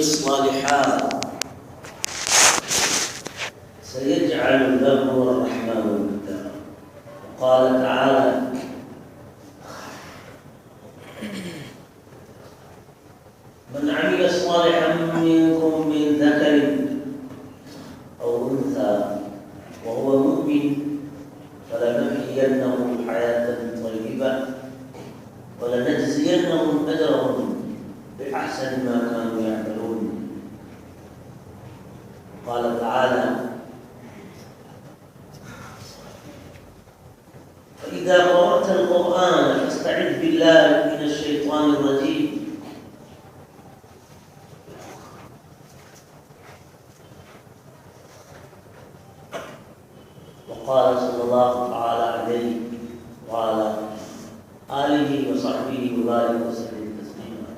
الصالحات سيجعل له الرحمن ودا. وقال تعالى: من عمل صالحا منكم من ذكر أو أنثى وهو مؤمن فلنحيينه حياة طيبة ولنجزينهم أجرهم بأحسن ما كانوا يعملون. قال تعالى: فإذا قرأت القرآن فاستعذ بالله من الشيطان الرجيم. وقال صلى الله تعالى عليه وعلى آله وصحبه وبارك وسلم تسليما: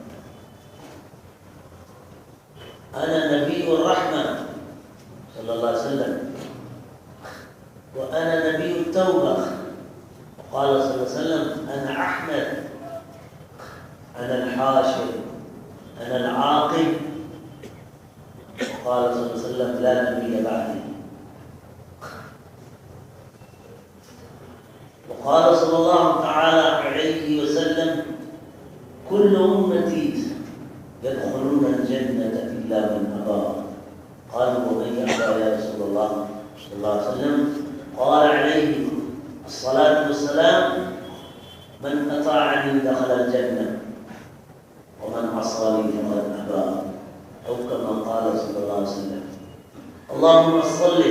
أنا نبي الرحمة صلى الله عليه وسلم، وأنا نبي التوبة. وقال صلى الله عليه وسلم: أنا أحمد، أنا الحاشر، أنا العاقب. وقال صلى الله عليه وسلم: لا نبي بعدي. وقال صلى الله تعالى عليه وسلم: كل أمتي يدخلون الجنة إلا من أبى. قالوا: ومن يأبى يا رسول الله صلى الله عليه وسلم؟ قال عليه الصلاة والسلام: من أطاعني دخل الجنة ومن عصاني فقد أبى، أو كما قال صلى الله عليه وسلم. اللهم صل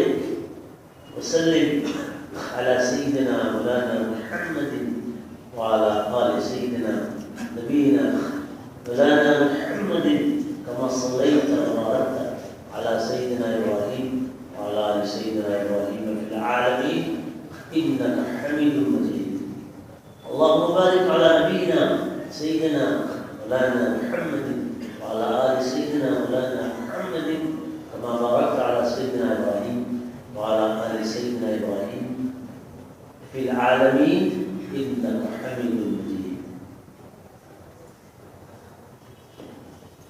وسلم على سيدنا مولانا محمد وعلى آل سيدنا نبينا مولانا محمد كما صليت وباركت على سيدنا إبراهيم وعلى آل سيدنا إبراهيم في العالمين إنك حميد مجيد. اللهم بارك على نبينا سيدنا مولانا محمد وعلى آل سيدنا مولانا محمد كما باركت على سيدنا إبراهيم وعلى آل سيدنا إبراهيم في العالمين إنك حميد مجيد.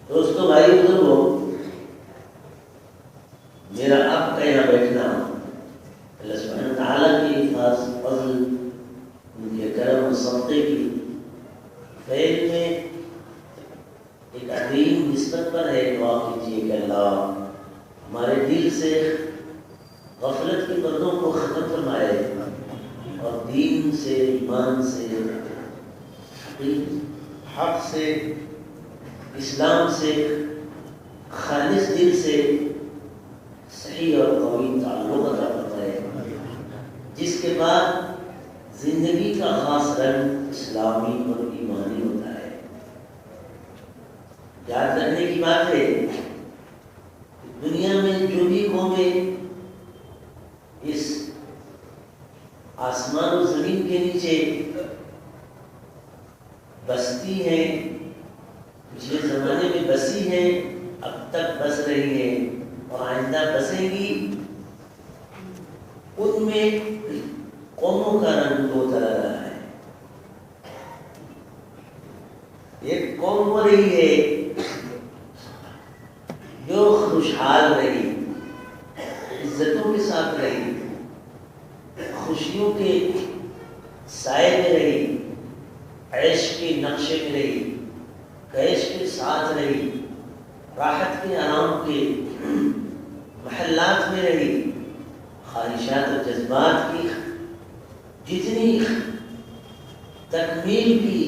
دوستو، بھائی بزرگوں، میرا آپ کا یہاں بیٹھنا اللہ سبحانہ وتعالیٰ کی خاص فضل، ان کے کرم و صدقے کی فیض میں ایک عظیم نسبت پر ہے. دعا کیجیے کہ اللہ ہمارے دل سے غفلت کی پردوں کو ختم فرمائے اور دین سے، ایمان سے، حق سے، اسلام سے، خالص دل سے صحیح اور قوی تعلق عطا فرمائے، جس کے بعد زندگی کا خاص رنگ اسلامی اور ایمانی ہوتا ہے. یاد رکھنے کی بات ہے کہ دنیا میں جو بھی قومیں اس آسمان و زمین کے نیچے بستی ہیں، پچھلے زمانے میں بسی ہیں، اب تک بس رہی ہیں اور آئندہ بسیں گی، ان میں قوموں کا رنگ دو طرح رہا ہے. ایک قوم وہ رہی ہے جو خوشحال رہی، عزتوں کے ساتھ رہی، خوشیوں کے سائے میں رہی، عیش کے نقشے میں رہی، کیش کے ساتھ رہی، راحت کے آرام کے محلات میں رہی، خواہشات و جذبات کی جتنی تکمیل کی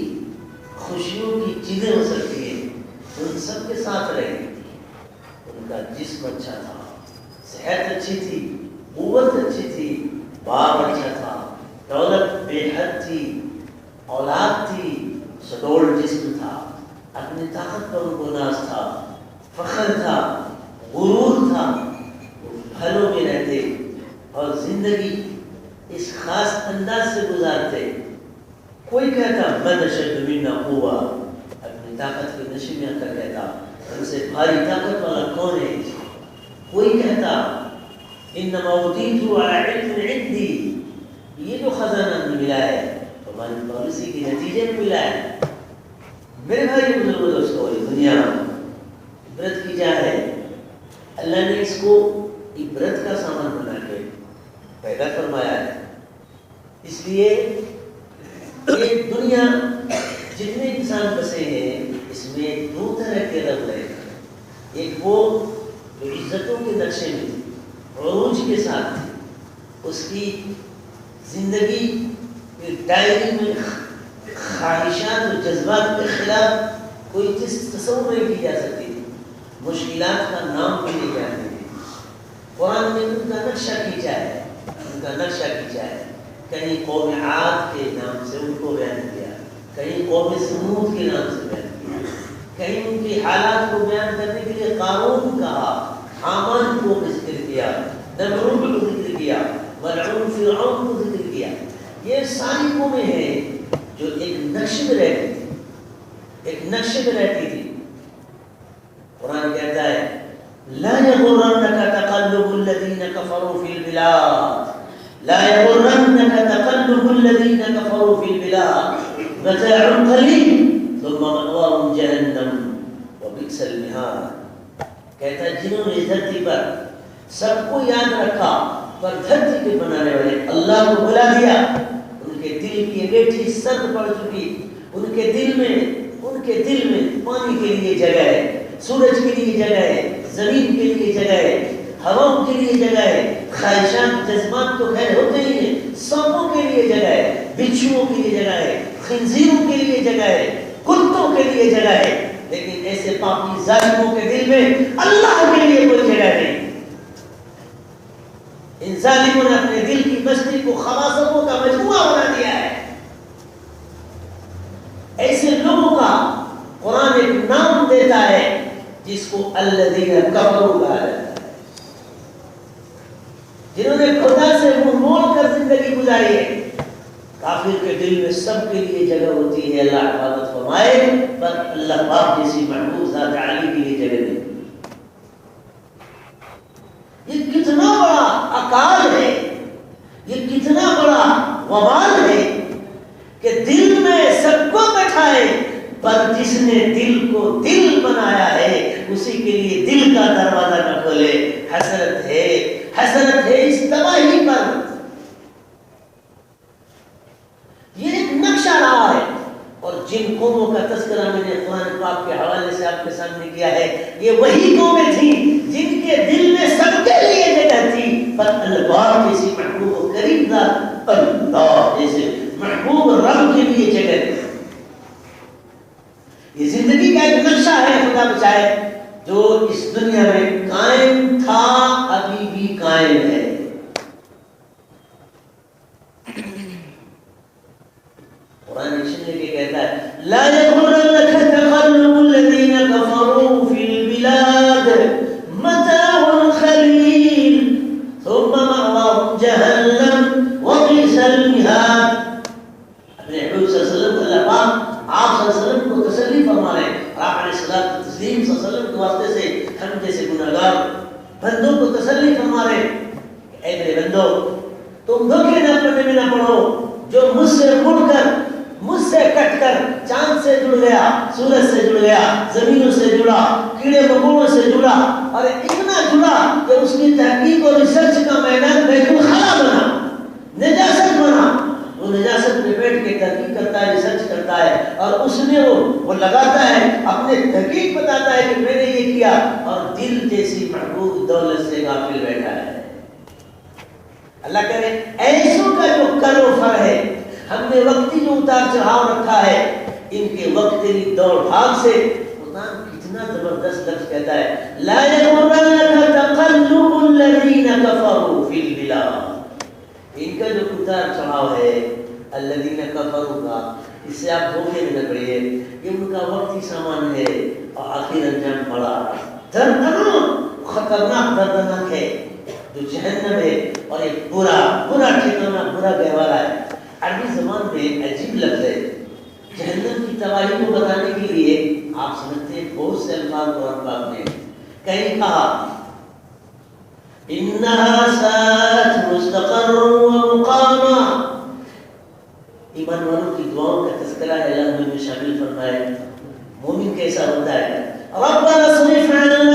خوشیوں کی چیزیں ہو سکتی ہیں ان سب کے ساتھ رہی. ان کا جسم اچھا تھا، صحت اچھی تھی، قوت اچھی تھی، باغ اچھا تھا، دولت بے حد تھی، اولاد تھی، سڈول جسم تھا، اپنی طاقت پر ان کو ناز تھا، فخر تھا، غرور تھا. وہ پھلوں میں رہتے اور زندگی اس خاص انداز سے گزارتے. کوئی کہتا من اشد منا قوہ، اپنی طاقت کے نشے میں آ کر کہتا ہم سے بھاری طاقت والا کون ہے. کوئی کہتا انما اوتیت علی علم عندی، یہ جو خزانہ ملا ہے ہماری پالیسی کے نتیجے میں ملا ہے. میرے بھائی بزرگوں دوستو، دنیا عبرت کی جا ہے، اللہ نے اس کو عبرت کا سامان بنا کے پیدا فرمایا ہے۔ اس لیے یہ دنیا جتنے انسان بسے ہیں اس میں دو طرح کے لفظ ہیں، ایک وہ جو عزتوں کے نقشے میں عروج کے ساتھ اس کی زندگی کی ڈائری میں خواہشات و جذبات کے خلاف کوئی چیز تصور نہیں کی جا سکتی، مشکلات کا نام بھی نہیں جانتے۔ قرآن نے ان کا نقشہ کھینچا ہے، ان کا نقشہ کھینچا ہے، کہیں قوم عاد کے نام سے ان کو بیان کیا، کہیں قوم سمود کے نام سے بیان کیا، کہیں ان کی حالات کو بیان کرنے کے لیے قارون کہا، حامان کو ذکر کیا، نمرود کو ذکر کیا، ملعون فرعون کو ذکر کیا۔ یہ ساری قومیں ہیں جو ایک نقشے میں رہتی تھی، ایک نقشے میں رہتی تھی۔ قرآن کہتا ہے لا يغرنك تقلب الذين كفروا في البلاد، لا يغرنك تقلب الذين كفروا في البلاد متاع قليل ثم مأواهم جهنم وبئس المهاد۔ کہتا ہے جنہوں نے دھرتی پر سب کو یاد رکھا پر دھرتی کے بنانے والے اللہ کو بلا دیا، ان کے دل کی انگیٹھی سرد پڑ چکی، ان کے دل میں پانی کے لیے جگہ ہے، سورج کے لیے جگہ ہے، زمین کے لیے جگہ ہے، ہواؤں کے لیے جگہ ہے، خواہشات جذبات تو خیر ہوتے ہی ہیں، سانپوں کے لیے جگہ ہے، بچھوؤں کے لیے جگہ ہے، خنزیروں کے لیے جگہ ہے، کتوں کے لیے جگہ ہے، لیکن ایسے پاپی ظالموں کے دل میں اللہ کے لیے کوئی جگہ نہیں۔ ان ظالموں نے اپنے دل کی بستی کو خواصوں کا مجموعہ بنا دیا ہے۔ ایسے لوگوں کا قرآن ایک نام دیتا ہے جس کو الذین کفروا کہا جاتا ہے، جنہوں نے خدا سے منہ موڑ کر زندگی گزاری ہے۔ کافر کے دل میں سب کے لیے جگہ ہوتی ہے، اللہ حفاظت فرمائے، پر اللہ پاک جیسی محبوب ذات عالی کے لیے جگہ نہیں۔ یہ کتنا بڑا اکال ہے، یہ کتنا بڑا وبال ہے کہ دل میں سب کو بٹھائے، پر جس نے دل کو دل بنایا ہے اسی کے لیے دل کا دروازہ نہ کھولے۔ حسرت ہے اس تباہی پر۔ یہ ایک نقشہ رہا ہے، اور جن قوموں کا تذکرہ میں نے قرآن پاک کے حوالے سے آپ کے سامنے کیا ہے، یہ وہی قومیں تھیں جن کے دل میں سب کے لیے جگہ تھی، پر اللہ جیسی محبوب و کریم ذات، اللہ جیسے محبوب رب کے لیے جگہ تھی۔ یہ زندگی کا ایک نقشہ ہے، خدا بچائے، جو اس دنیا میں قائم تھا، ابھی بھی قائم ہے۔ قرآن نے کے کہتا ہے لا يغرنك تقلب الذين كفروا في البلاد متاع قليل ثم مأواهم جهنم وبئس المهاد۔ اپنے حبیب صلی اللہ علیہ وسلم اللہ پاک آپ صلی اللہ علیہ وسلم کو تسلی فرما رہے ہیں، آپ علیہ الصلوۃ والتسلیم صلی اللہ علیہ وسلم کے واسطے سے ہم جیسے گناہگار بندوں کو تسلی فرما رہے ہیں کہ اے میرے بندو، تم دھوکے نہ پڑنے میں نہ پڑو، جو مجھ سے مڑ کر، مجھ سے کٹ کر چاند سے جڑ گیا، سورج سے جڑ گیا، زمینوں سے جڑا، کیڑے مکوڑوں سے جڑا، اور اتنا جڑا کہ اس کی تحقیق اور ریسرچ کا میدان بیت الخلا بنا، نجاست بنا۔ وہ نجاست میں بیٹھ کے تحقیق کرتا ہے، ریسرچ کرتا ہے، اور اس میں وہ لگاتا ہے، اپنے تحقیق بتاتا ہے کہ میں نے یہ کیا، اور دل جیسی محبوب دولت سے غافل بیٹھا ہے۔ اللہ کرے ایسوں کا جو کر و فر ہے، ہم نے وقتی جو اتار چڑھاؤ رکھا ہے، ان کے وقتی دوڑ بھاگ سے قرآن کتنا زبردست لفظ کہتا ہے لا يغرنك تقلب الذين كفروا في البلاد۔ ان کا جو اتار چڑھاؤ ہے الذين كفروا کا، اس سے آپ دھوکے میں نہ پڑیے، یہ ان کا وقتی سامان ہے، اور آخر انجام بڑا دردناک خطرناک دردناک ہے جو جہنم ہے، اور ایک برا ٹھکانہ، برا گہوارہ ہے۔ عربی زبان میں عجیب لفظ ہے، جہنم کی تباہی کو بتانے کے لیے آپ سمجھتے ہیں بہت سے الفاظ قرآن پاک میں، کہیں کہا انہا سات مستقر و مقاما، ایمان والوں کی دعاؤں کا تذکرہ ہے، اللہ میں شامل فرمائے۔ مومن کیسا ہوتا ہے؟ ربنا اصرف عنا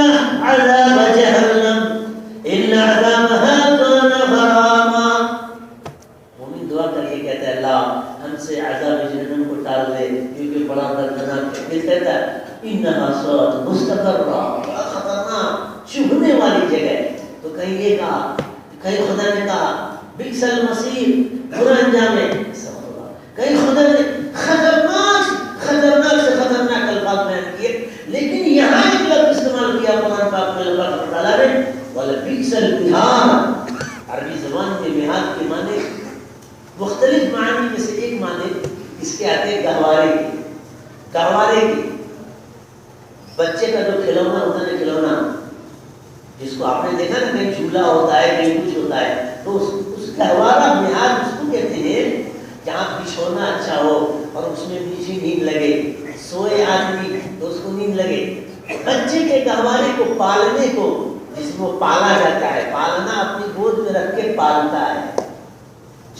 عذاب جہنم کو ٹال دے کیونکہ بڑا دردناک ہے. پھر کہتا ہے انہا سوات مستقرہ، بڑا خطرناک چبھنے والی جگہ ہے. تو کہیں یہ کہا، کہیں خدا نے کہا بئس المصیر، برا انجام ہے. کہیں خدا نے خطرناک سے خطرناک الفاظ بیان کیے، لیکن یہاں ایک لفظ استعمال کیا قرآن پاک میں اللہ تعالیٰ نے وَلَبِئْسَ الْمِہَادُ. عربی زبان کے مہاد کے معنی مختلف معنی میں سے ایک معنی اس کے آتے ہیں گہوارے کی. گہوارے کی بچے کا جو کھلونا ہوتا ہے، کھلونا جس کو آپ نے دیکھا نا کہیں جھولا ہوتا ہے کہیں کچھ ہوتا ہے، تو اس گہوارہ مہاد اس کو کہتے ہیں جہاں بچھونا اچھا ہو اور اس میں میٹھی نیند لگے، سوئے آدمی تو اس کو نیند لگے. بچے کے گہوارے کو پالنے کو جس میں وہ پالا جاتا ہے، پالنا اپنی گود میں رکھ کے پالتا ہے،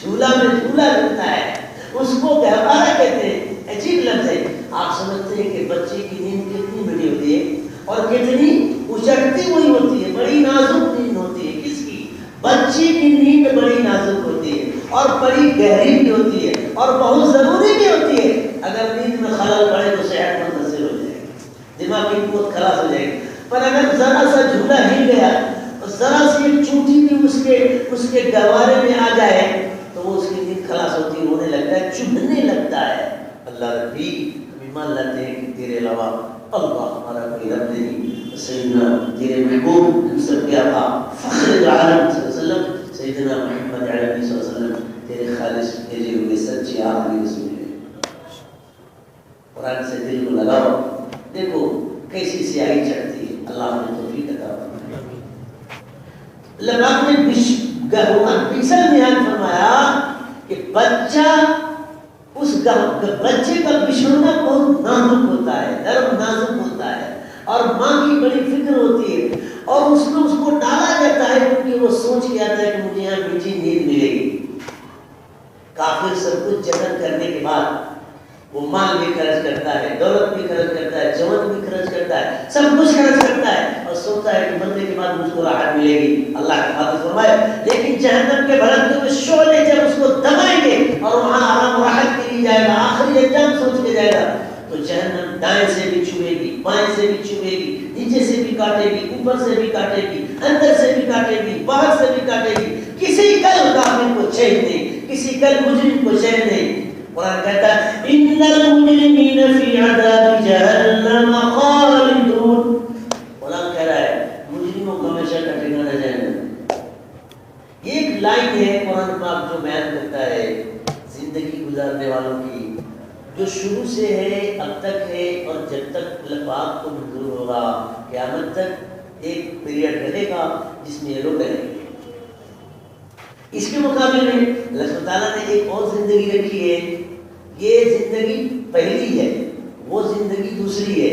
جھولا میں جھولا رکھتا ہے، اس کو گہوارہ کہتے ہیں. عجیب لفظ ہے. آپ سمجھتے ہیں کہ بچے کی نیند کتنی بڑی ہوتی ہے اور کتنی اچٹتی ہوئی ہوتی ہے، بڑی نازک نیند ہوتی ہے. کس کی؟ بچی کی نیند بڑی نازک ہوتی ہے اور بڑی گہری بھی ہوتی ہے اور بہت ضروری بھی ہوتی ہے. اگر نیند میں خلل پڑے تو صحت متاثر ہو جائے گی، دماغی قوت خلاص ہو جائے گی. پر اگر ذرا سا جھولا ہل گیا اور ذرا سی ایک چونٹی بھی اس کے گہوارے میں آ جائے تو وہ اس کی نیند خلاص ہوتی ہونے لگتا ہے، چبھنے لگتا ہے. اللہ ربی ہم ایمان لاتے ہیں کہ تیرے علاوہ اللہ ہمارا کوئی رب نہیں. سیدنا تیرے محبوب ہم سب کے آقا فخر عالم صلی اللہ علیہ وسلم سیدنا محمد علیہ صلی اللہ علیہ وسلم تیرے خالص بھیجے ہوئے سچے آخری رسول ہیں. قرآن سے دل کو لگاؤ، دیکھو کیسی سیاہی چڑھتی ہے. اللہ نے توفیق عطا فرمائے. اللہ پاک نے بیسل بیان فرمایا کہ بچہ اس بچے کا بچھونا بہت نازک ہوتا ہے، نرم نازک ہوتا ہے اور ماں کی بڑی فکر ہوتی ہے اور اس میں اس کو ڈالا جاتا ہے کیونکہ وہ سوچ کے آتا ہے کہ مجھے یہاں میٹھی نیند ملے گی. کافر سب کچھ جتن کرنے کے بعد وہ مال بھی خرچ کرتا ہے، دولت بھی خرچ کرتا ہے، جوان بھی خرچ کرتا ہے، سب کچھ خرچ کرتا ہے اور سوچتا ہے کہ مرنے کے بعد مجھ کو راحت ملے گی. اللہ کی حافظ فرمائے. لیکن جہنم کے بھڑکتے ہوئے شعلے جب اس کو دبائیں گے اور وہاں آرام و راحت کے لیے جائے گا، آخری انجام سوچ کے جائے گا، تو جہنم دائیں سے بھی چھوئے گی، بائیں سے بھی چھوئے گی، نیچے سے بھی کاٹے گی، اوپر سے بھی کاٹے گی، اندر سے بھی کاٹے گی، باہر سے بھی کاٹے گی. کسی کل کافر کو چین نہیں، کسی کل مجرم کو چین نہیں. قرآن کہتا ہے ان المجرمین فی عذاب جہنم خالدون. قرآن کہہ رہا ہے مجرموں کو ہمیشہ کا ٹھکانہ جہنم. یہ ایک لائن ہے قرآن پاک جو بیان کرتا ہے زندگی گزارنے والوں کی، جو شروع سے ہے اب تک ہے اور جب تک پاک کو منظور ہوگا قیامت تک ایک پیریڈ رہے گا جس میں یہ لوگ رہیں گے. اس کے مقابلے میں اللہ تعالیٰ نے ایک اور زندگی رکھی ہے. یہ زندگی پہلی ہے، وہ زندگی دوسری ہے.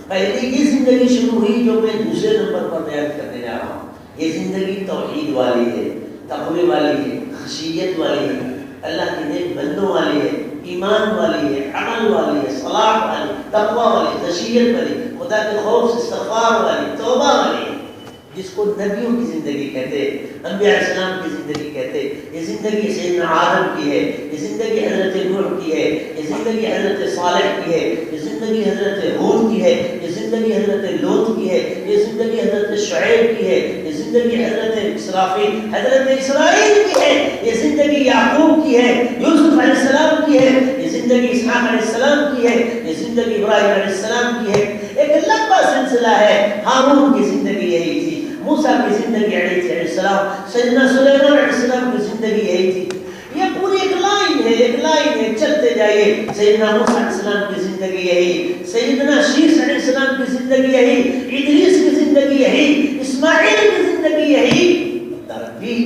پہلی یہ زندگی شروع ہوئی جو میں دوسرے نمبر پر بیان کرنے جا رہا ہوں. یہ زندگی توحید والی ہے، تقوی والی ہے، خشیت والی ہے، اللہ کے نیک بندوں والی ہے، ایمان والی ہے، عمل والی ہے، صلاح والی، تقوی والی، خشیت والی، خدا کے خوف سے استغفار والی، توبہ والی ہے، جس کو نبیوں کی زندگی کہتے ہیں، انبیاء السلام کی زندگی کہتے ہیں. یہ زندگی سیدنا آدم کی ہے، یہ زندگی حضرت نوح کی ہے، یہ زندگی حضرت صالح کی ہے، یہ زندگی حضرت ہود کی ہے، یہ زندگی حضرت لوط کی ہے، یہ زندگی حضرت شعیب کی ہے، یہ زندگی حضرت اسرائیل کی ہے، یہ زندگی یعقوب کی ہے، یوسف علیہ السلام کی ہے، یہ زندگی اسحاق علیہ السلام کی ہے، یہ زندگی ابراہیم علیہ السلام کی ہے. ایک لمبا سلسلہ ہے. ہارون کی زندگی یہی تھی، موسیٰ کی زندگی علیہ السلام، سیدنا سلیمان علیہ السلام کی زندگی یہی تھی. یہ پوری ایک لائن ہے، ایک لائن ہے، چلتے جائیے. سیدنا موسیٰ علیہ السلام کی زندگی یہی، سیدنا شیس علیہ السلام کی زندگی یہی، ادریس کی زندگی یہی، اسماعیل کی زندگی یہی.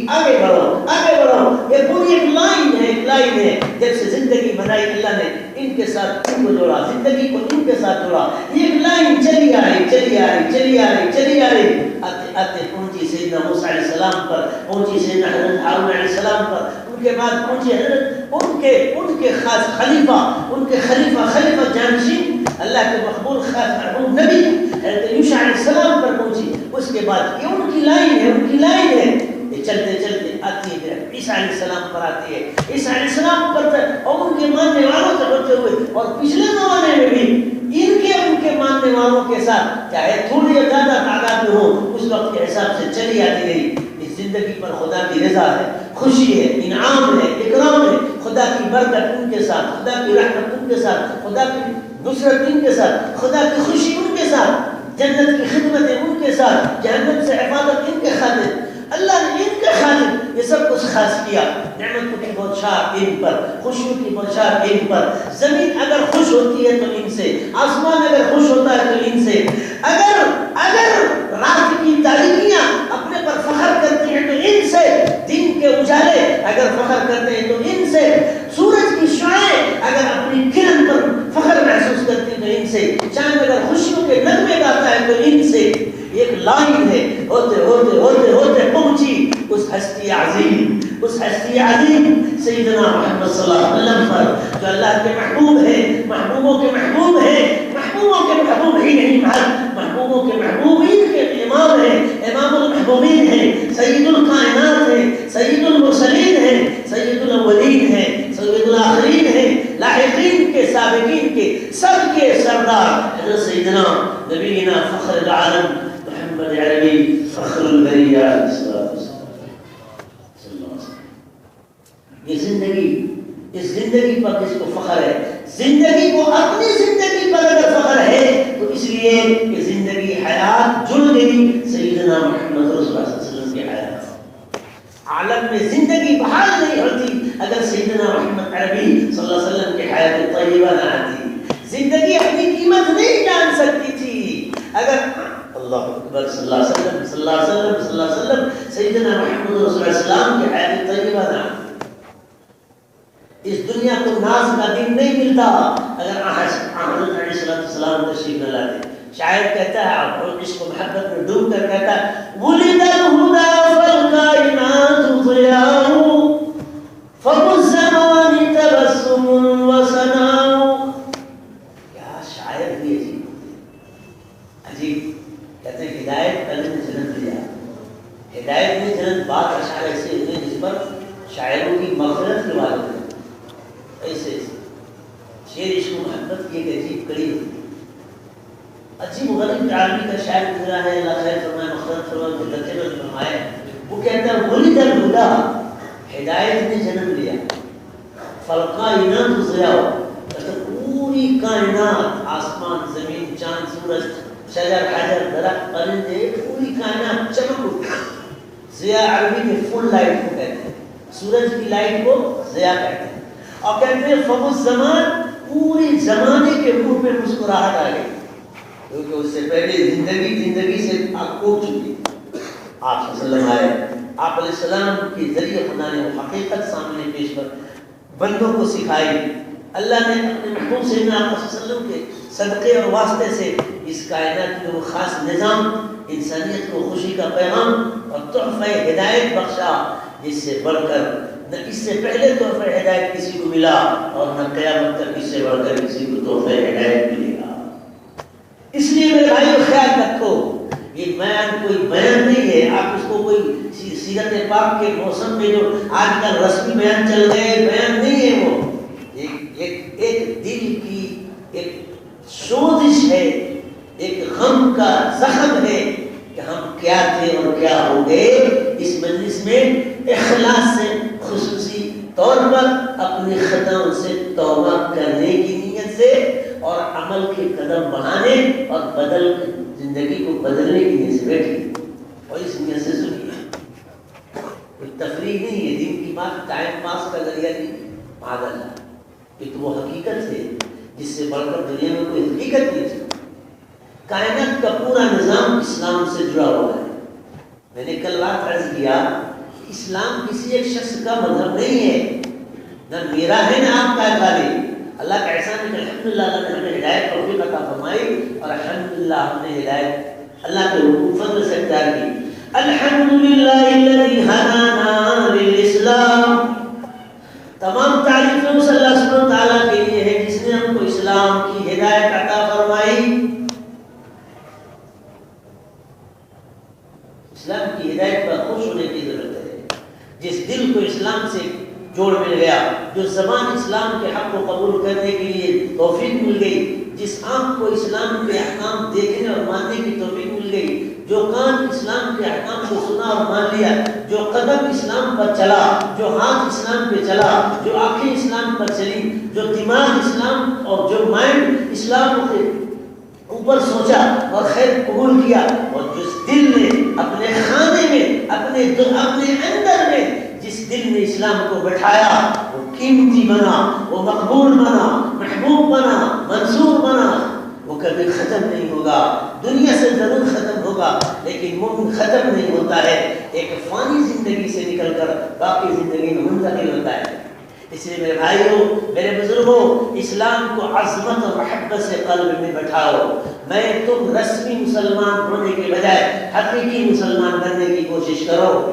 آگے بڑھو، آگے بڑھو. یہ پوری ایک لائن ہے، ایک لائن ہے. جب سے زندگی بنائی اللہ نے ان کے ساتھ ان کو جوڑا، زندگی کو ان کے ساتھ جوڑا. یہ ایک لائن چلی آ رہی، چلی آ رہی، چلی آ رہی، چلی آ رہی. آتے آتے پہنچی سیدنا موسیٰ علیہ السلام پر، پہنچی سیدنا حضرت ہارون علیہ السلام پر. ان کے بعد پہنچی حضرت ان کے خاص خلیفہ، ان کے خلیفہ جانشین اللہ کے مقبول خاص محبوب نبی حضرت یوشع علیہ السلام پر پہنچی. اس کے بعد یہ ان کی لائن ہے، ان کی لائن ہے. چلتے چلتے آتی ہے عیسیٰ علیہ السلام پر آتی ہے، عیسیٰ علیہ السلام پر اور ان کے ماننے والوں سے ہوتے ہوئے اور پچھلے زمانے میں بھی ان کے ماننے والوں کے ساتھ چاہے تھوڑی یا زیادہ تعداد میں ہو اس وقت کے حساب سے چلی آتی رہی۔ اس زندگی پر خدا کی رضا ہے، خوشی ہے، انعام ہے، اکرام ہے، خدا کی برکت ان کے ساتھ، خدا کی رحمت ان کے ساتھ، خدا کی نصرت ان کے ساتھ، خدا کی خوشی ان کے ساتھ، جنت کی خدمتیں ان کے ساتھ، جہنم سے حفاظت ان کے خاطر، اللہ نے ان کے خاطر یہ سب کچھ خاص کیا۔ نعمتوں کی بوچھار ان پر، خوشیوں کی بوچھار ان پر۔ زمین اگر خوش ہوتی ہے تو ان سے، آسمان اگر خوش ہوتا ہے تو ان سے، اگر رات کی تاریکیاں اپنے پر فخر کرتی ہیں تو ان سے، دن کے اجالے اگر فخر کرتے ہیں تو ان سے، سورج کی شعاعیں اگر اپنی کرن پر فخر محسوس کرتی ہیں تو ان سے، چاند اگر خوشیوں کے نغمے گاتا ہے تو ان سے۔ ایک لائن ہے، ہوتے ہوتے ہوتے ہوتے پہنچی اس ہستی عظیم سیدنا محمد صلی اللہ علیہ وسلم پر، جو اللہ کے محبوب ہیں، محبوبوں کے محبوب ہیں، محبوبوں کے محبوب ہی نہیں محبوبوں کے محبوبین کے امام ہیں، امام المحبوبین ہیں، سید الکائنات ہیں، سید المرسلین ہیں، سید الاولین ہیں، سید الاخرین ہیں، لاحقین کے سابقین کے سب کے سردار حضرت سیدنا نبینا فخر العالم محمد عربی فخر البریہ صلی اللہ علیہ وسلم۔ اس زندگی پر کس کو فخر ہے؟ زندگی کو اپنی زندگی پر اگر فخر ہے تو اس لیے کہ زندگی حیات جڑ گئی سیدنا محمد رسول اللہ صلی اللہ علیہ وسلم کی حیات۔ عالم میں زندگی بحال نہیں ہوتی اگر سیدنا محمد عربی صلی اللہ علیہ وسلم کی حیات طیبہ نہ آتی۔ زندگی اپنی قیمت نہیں جان سکتی تھی اگر اللہ اکبر صلی اللہ علیہ وسلم صلی اللہ علیہ وسلم صلی اللہ علیہ وسلم سیدنا محمد رسول اللہ صلی اللہ علیہ وسلم کی حیات طیبہ نہ آتی۔ اس دنیا کو ناز کا دن نہیں ملتا اگر حضرت علیہ السلام تشریف نہ لاتے۔ شاعر کہتا ہے، آپ اس کو محبت میں ڈوب کر کہتا ہے، وَلِدَ الْهُدَى فَالْكَائِنَاتُ ضِيَاءُ فَمُ الزَّمَانِ تَبَسُّمٌ وَسَنَاءُ۔ کیا شاعر بھی عجیب کہتے ہیں، ہدایت پہلے نے جنم لیا، ہدایت نے جنم بعد اشعار ایسے ہوئے جس پر شاعروں کی مغفرت کے بعد ہوئے۔ ایسے شعر عشق و محبت کی ایک عجیب کڑی ہوتی ہے۔ عجیب غریب عربی کا شاعر گزرا ہے، اللہ خیر فرمائے، مغفرت فرمائے، لطیفت فرمائے، وہ کہتا ہے ولد الہدی، ہدایت نے جنم لیا، فالکائنات ضیاء، پوری کائنات، آسمان، زمین، چاند، سورج، شجر، حجر، درخت، پرندے، پوری کائنات چمک اٹھی۔ ضیاء عربی میں فل لائٹ کو کہتے ہیں، سورج کی لائٹ کو ضیاء کہتے ہیں۔ اور کہتے ہیں فم الزمان، پوری زمانے کے منہ پہ مسکراہٹ آ گئی، کیونکہ اس سے پہلے زندگی سے آگ کوک چکی۔ آپ صلی اللہ علیہ وسلم آئے، آپ علیہ السلام کے ذریعے خدا نے وہ حقیقت سامنے پیش کر بندوں کو سکھائی۔ اللہ نے اپنے محبوب سیدنا آپ صلی اللہ علیہ وسلم کے صدقے اور واسطے سے اس کائنات میں وہ خاص نظام، انسانیت کو خوشی کا پیغام اور تحفہ ہدایت بخشا، جس سے بڑھ کر نہ اس سے پہلے تحفہ ہدایت کسی کو ملا اور نہ قیامت تک اس سے بڑھ کر کسی کو تحفہ ہدایت ملے گا۔ اس لیے میرے بھائیو خیال رکھو، یہ بیان کوئی بیان نہیں ہے، آپ اس کو کوئی سیرت پاک کے موسم میں جو آج کل رسمی بیان چل گئے، بیان نہیں ہے، وہ ایک دل کی ایک سوزش ہے، ایک غم کا زخم ہے کہ ہم کیا تھے اور کیا ہو گئے۔ اس مجلس میں اخلاص سے خصوصی طور پر اپنی خطاؤں سے توبہ کرنے کی نیت سے اور عمل کے قدم بڑھانے اور زندگی کو بدلنے کی نیت سے بیٹھی اور اس نیت سے سنیے۔ کوئی تفریح نہیں ہے، دین کی بات ٹائم پاس کا ذریعہ نہیں، معاذ اللہ، یہ تو وہ حقیقت ہے جس سے بڑھ کر دنیا میں کوئی حقیقت نہیں ہے۔ کائنات کا پورا نظام اسلام سے جڑا ہوا ہے۔ میں نے کل رات عرض کیا، اسلام کسی ایک شخص کا مذہب نہیں ہے، نہ میرا ہے نہ آپ کا ہے خالی۔ اللہ کا احسان ہے کہ الحمدللہ اللہ نے ہمیں ہدایت توفیق عطا فرمائی اور الحمدللہ ہم نے ہدایت اللہ کے فضل سے اختیار کی۔ الحمدللہ الذی ہدانا للاسلام، تمام تعریفیں اس اللہ سبحانہ تعالیٰ کے لیے ہے جس نے ہم کو اسلام کی ہدایت عطا فرمائی۔ اسلام کی ہدایت پر خوش ہونے کی ضرورت ہے۔ جس دل کو اسلام اسلام سے جوڑ مل گیا، جو زبان اسلام کے حق کو قبول کرنے کے لیے توفیق مل گئی، جس آنکھ کو اسلام کے احکام دیکھنے اور ماننے کی توفیق مل گئی، جو کان اسلام کے احکام کو سنا اور مان لیا، جو قدم اسلام پر چلا، جو ہاتھ اسلام پہ چلا، جو آنکھیں اسلام پر چلی، جو دماغ اسلام اور جو مائنڈ اسلام کے اوپر سوچا اور خیر قبول کیا، اور جس دل نے اپنے خانے میں اپنے اندر میں جس دل نے اسلام کو بٹھایا وہ قیمتی بنا، وہ مقبول بنا، محبوب بنا، منصور بنا، وہ کبھی ختم نہیں ہوگا۔ دنیا سے ضرور ختم ہوگا لیکن مومن ختم نہیں ہوتا ہے، ایک فانی زندگی سے نکل کر باقی زندگی میں منتقل ہوتا ہے۔ اس لیے میرے بھائیوں، میرے بزرگوں، اسلام کو عظمت اور محبت سے قلب میں بٹھاؤ۔ میں تم رسمی مسلمان ہونے کے بجائے حقیقی مسلمان بننے کی کوشش کرو۔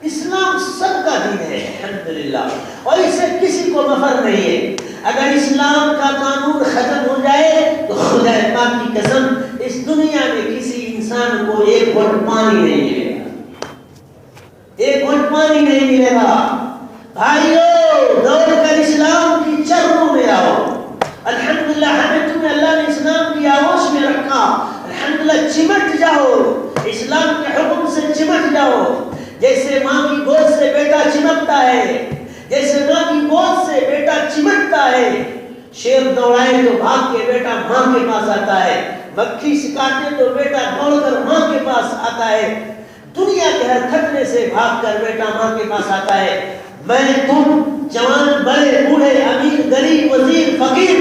اسلام سب کا دین ہے الحمدللہ، اور اس سے کسی کو مفر نہیں ہے۔ اگر اسلام کا قانون ختم ہو جائے تو خدا پاک کی قسم اس دنیا میں کسی انسان کو ایک گھونٹ پانی نہیں ملے گا، ایک گھونٹ پانی نہیں ملے گا۔ بھائیو، دوڑ کر اسلام کی چرخوں میں آؤ۔ الحمدللہ ہمیں تمہیں اللہ نے اسلام کی آغوش میں رکھا، الحمدللہ چمٹ جاؤ، اسلام کے حکم سے چمٹ جاؤ۔ جیسے ماں کی گود سے بیٹا چمٹتا ہے، جیسے ماں کی گود سے بیٹا چمٹتا ہے، شیر دوڑائے تو بھاگ کے بیٹا ماں کے پاس آتا ہے، مکھی سکاتے تو بیٹا دوڑ کر ماں کے پاس آتا ہے، دنیا کے ہر خطرے سے بھاگ کر بیٹا ماں کے پاس آتا ہے۔ میں تم جوان بڑے بوڑھے امیر غریب وزیر فقیر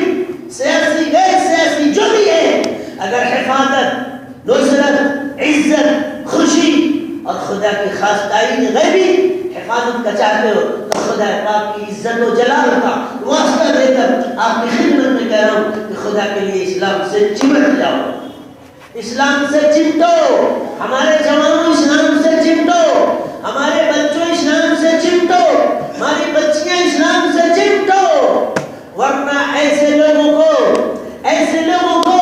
سیاسی غیر سیاسی جو بھی ہے، اگر حفاظت نصرت عزت خوشی اور خدا کی خاص تعین غیبی حفاظت کا چاہتے ہو تو خدا پاک کی عزت و جلال کا واسطہ دے کر آپ کی خدمت میں کہہ رہا ہوں کہ خدا کے لیے اسلام سے چمٹ جاؤ، اسلام سے چمٹو، ہمارے جوانوں اسلام سے چمٹو، ہمارے بچوں اسلام سے چمٹو، ہماری بچیاں اسلام سے چمٹو، ورنہ ایسے لوگوں کو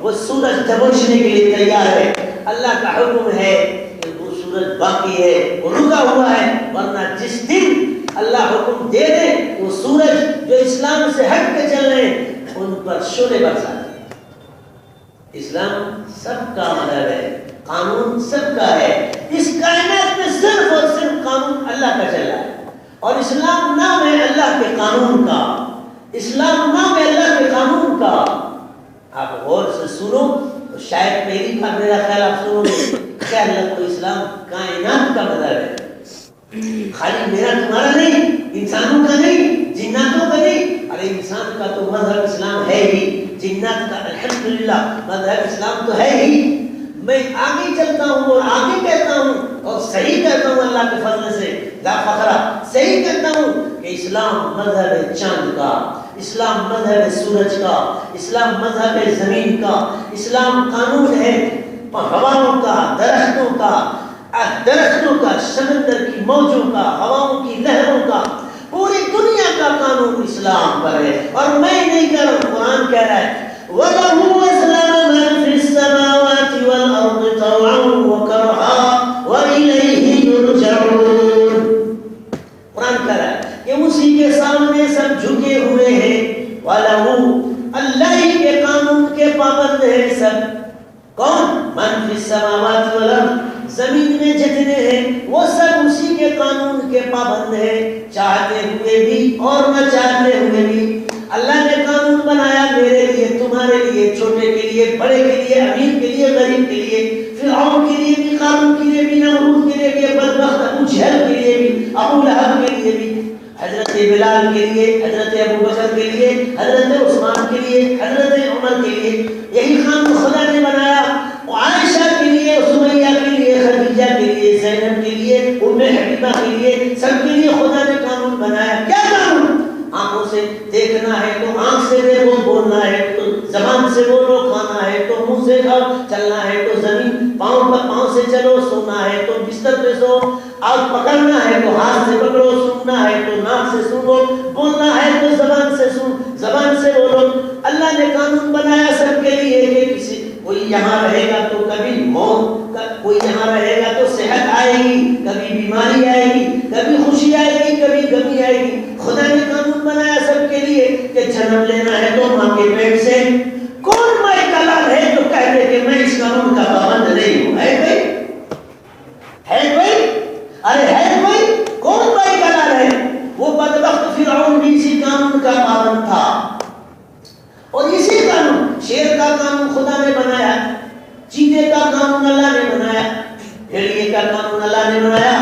وہ سورج دبوچنے کے لیے تیار ہے۔ اللہ کا حکم ہے کہ وہ سورج باقی ہے، وہ رکا ہوا ہے، ورنہ جس دن اللہ حکم دے دے وہ سورج جو اسلام سے ہٹ کے چل رہے ہیں ان پر شعلے برسا دے۔ اسلام سب کا مذہب ہے، قانون سب کا ہے، اس کائنات میں صرف اور صرف قانون اللہ کا چل رہا ہے، اور اسلام نام ہے اللہ کے قانون کا، اسلام نام ہے اللہ کے قانون کا۔ آپ غور سے سنو تو شاید پہلی بار میرا خیال آپ سنو گے، خیال رکھو اسلام کائنات کا مذہب ہے، خالی میرا تمہارا نہیں، انسانوں کا نہیں، جناتوں کا نہیں۔ ارے انسان کا تو مذہب اسلام ہے ہی، جنات کا الحمدللہ مذہب اسلام تو ہے ہی۔ میں آگے چلتا ہوں اور آگے کہتا ہوں اور صحیح کہتا ہوں اللہ کے فضل سے لا فخرا، صحیح کہتا ہوں کہ اسلام مذہب ہے چاند کا، اسلام مذہب ہے سورج کا، اسلام مذہب ہے زمین کا، اسلام قانون ہے ہواؤں کا، درختوں کا، سمندر کی موجوں کا، ہواؤں کی لہروں کا، پوری دنیا کا قانون اسلام پر ہے۔ اور میں نہیں کہہ رہا ہوں، قرآن کہہ رہا ہے وَلَهُ أَسْلَمَ مَن فِي السَّمَاوَاتِ وَالْأَرْضِ طَوْعًا وَكَرْهًا وَإِلَيْهِ يُرْجَعُونَ۔ قرآن کہہ رہا ہے کہ اسی کے سامنے سب جھکے ہوئے ہیں، وَلَهُ اللہ ہی کے قانون کے پابند ہیں سب۔ کون؟ من فی السماوات والارض، زمین میں جتنے ہیں وہ سب اسی کے قانون کے پابند ہیں، چاہتے ہوئے بھی اور نہ چاہتے ہوئے بھی۔ اللہ نے قانون بنایا میرے لیے، تمہارے لیے، چھوٹے کے لیے، بڑے کے لیے، امیر کے لیے، غریب کے لیے، فرعون کے لیے بھی، قارون کے لیے بھی، نمرود کے لیے بھی، بدبخت ابو جہل کے لیے بھی، ابو لہب کے لیے بھی، حضرت بلال کے لیے، حضرت ابو بکر کے لیے، حضرت عثمان کے لیے، حضرت عمر کے لیے۔ یہی قانون خدا نے بنایا عائشہ کے لیے، سمیہ کے لیے، خدیجہ کے لیے، زینب کے لیے، ام حبیبہ کے لیے، سب کے لیے خدا نے قانون بنایا۔ کیا قانون؟ آنکھوں سے دیکھنا ہے تو آنکھ سے دیکھو، بولنا ہے تو زبان سے بولو، کھانا ہے تو منہ سے کھاؤ، چلنا ہے تو زمین پاؤں پر پاؤں سے چلو، سونا ہے تو بستر پہ سو، اور پکڑنا ہے تو ہاتھ سے پکڑو، سننا ہے تو ناک سے سنو، بولنا ہے تو زبان سے سن، زبان سے بولو۔ اللہ نے قانون بنایا سب کے لیے کہ کسی کوئی یہاں رہے گا تو کبھی موت، کوئی یہاں رہے گا تو صحت آئے گی، کبھی بیماری آئے گی، کبھی جنم لینا ہے تو ماں کے پیٹ سے. کون مائی کا لال ہے جو کہتے کہ میں اس قانون کا پابند نہیں ہوں؟ ہے کوئی؟ ہے کوئی؟ ارے ہے کوئی؟ کون مائی کا لال ہے؟ وہ بدبخت فرعون بھی اسی قانون کا پابند تھا. اور اسی قانون، شیر کا قانون خدا نے بنایا، چیتے کا قانون اللہ نے بنایا، بھیڑیے کا قانون اللہ نے بنایا،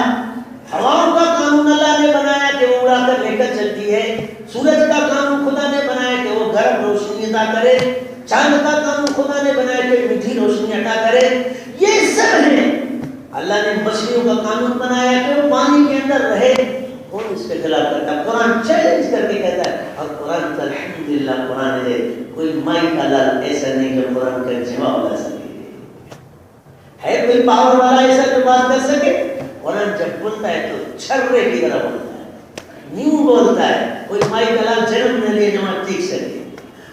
ہواؤں کا قانون اللہ نے بنایا کہ وہ اڑا کر لے کر چلتی ہے، سورج کا قانون خدا نے بنایا کہ وہ گرم روشنی عطا کرے، چاند کا قانون خدا نے بنایا کہ میٹھی روشنی عطا کرے. یہ سب ہے. اللہ نے مچھلیوں کا قانون بنایا کہ وہ پانی کے اندر رہے. کون اس کے خلاف کرتا ہے؟ قرآن چیلنج کر کے کہتا ہے. اور قرآن کا الحمدللہ قرآن ہے، کوئی مائی کا لال ایسا نہیں کہ قرآن کا جواب لا سکے. ہے کوئی پاور والا ایسا جو بات کر سکے؟ قرآن جب بولتا ہے تو چھرے کی طرح بولتا ہے، نیو بولتا ہے. کوئی مائی کا لال جنم میں لیے جماعت ٹھیک سکے.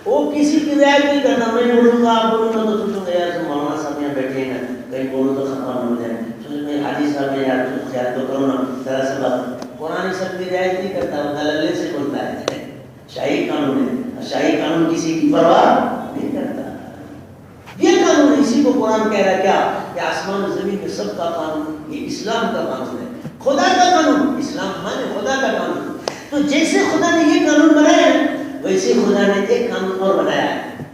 وہ کسی کی رعایت نہیں کرتا. میں بولوں گا، آپ بولوں گا تو سوچوں گا یار مولانا صاحب یہاں بیٹھے ہیں، کہیں بولوں تو خطا نہ ہو جائے. میں حاجی صاحب نے یار خیال تو کرو نا ذرا سا بات. قرآن سب کی رعایت نہیں کرتا، وہ دلالے سے بولتا ہے. شاہی قانون ہے، شاہی قانون کسی کی پرواہ نہیں کرتا. یہ قانون ہے. اسی کو قرآن کہہ رہا ہے کیا کہ آسمان و زمین میں سب کا قانون یہ اسلام کا قانون ہے. خدا کا قانون. اسلام مانے خدا کا قانون. تو جیسے خدا نے یہ قانون بنایا ہے ویسے خدا نے ایک قانون اور بنایا ہے.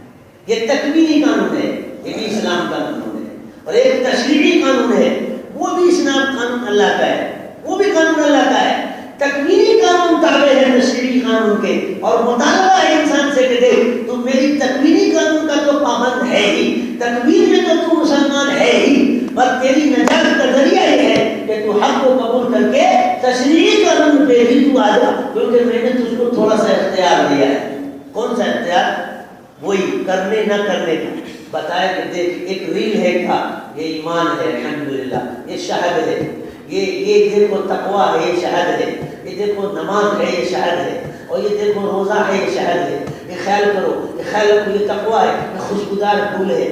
یہ تکوینی قانون ہے، یہ بھی اسلام کا قانون ہے. اور ایک تشریعی قانون ہے، وہ بھی اسلام قانون اللہ کا ہے، وہ بھی قانون اللہ کا ہے. تکوینی قانون تابع ہے تشریعی قانون کے. اور مطالبہ ہے انسان سے کہ دیکھ تو میری تکوینی قانون کا تو پابند ہے ہی، تکوین میں تو مسلمان ہے ہی، پر تیری نجات کا ذریعہ یہ ہے کہ تو حق کو قبول کر کے تشریعی قانون پہ بھی تو آ جا، کیونکہ میں نے تجھ کو تھوڑا سا اختیار دیا ہے. کون سا اختیار؟ وہی کرنے نہ کرنے کا. بتایا کہ دیکھ ایک ریل ہے کیا، یہ ایمان ہے الحمدللہ، یہ شہد ہے، یہ دیکھو تقویٰ ہے، یہ شہد ہے، یہ دیکھو نماز ہے، یہ شہد ہے، اور یہ دیکھو روزہ ہے، یہ شہد ہے. یہ خیال کرو، یہ خیال کرو، یہ تقویٰ ہے، یہ خوشگوار پھول ہے.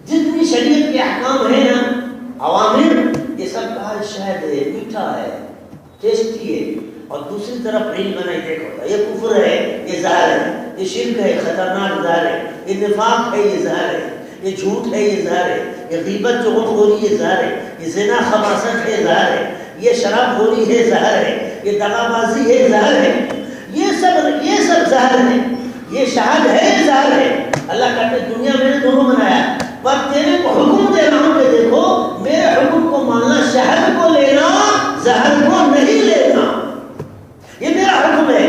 جتنی شریعت کے احکام ہیں نا، عوامر، یہ سب کہا شہد ہے، میٹھا ہے، ٹیسٹی ہے. اور دوسری طرف ریل بنائی دیکھو، یہ کفر ہے، یہ زہر ہے، یہ شرک ہے، خطرناک زہر ہے، یہ نفاق ہے، یہ زہر ہے، یہ جھوٹ ہے، یہ زہر ہے، یہ غیبت چغلخوری یہ زہر ہے، یہ زنا خباثت ہے زہر ہے، یہ شراب خوری ہے زہر ہے، یہ دغا بازی ہے زہر ہے. یہ سب زہر ہے. یہ شہد ہے، یہ زہر ہے. اللہ کہتے دنیا میں نے دونوں بنایا، پر تیرے کو حکم دے رہا ہوں کہ دیکھو میرے حکم کو ماننا، شہد کو لینا، زہر کو نہیں لینا. یہ میرا حکم ہے.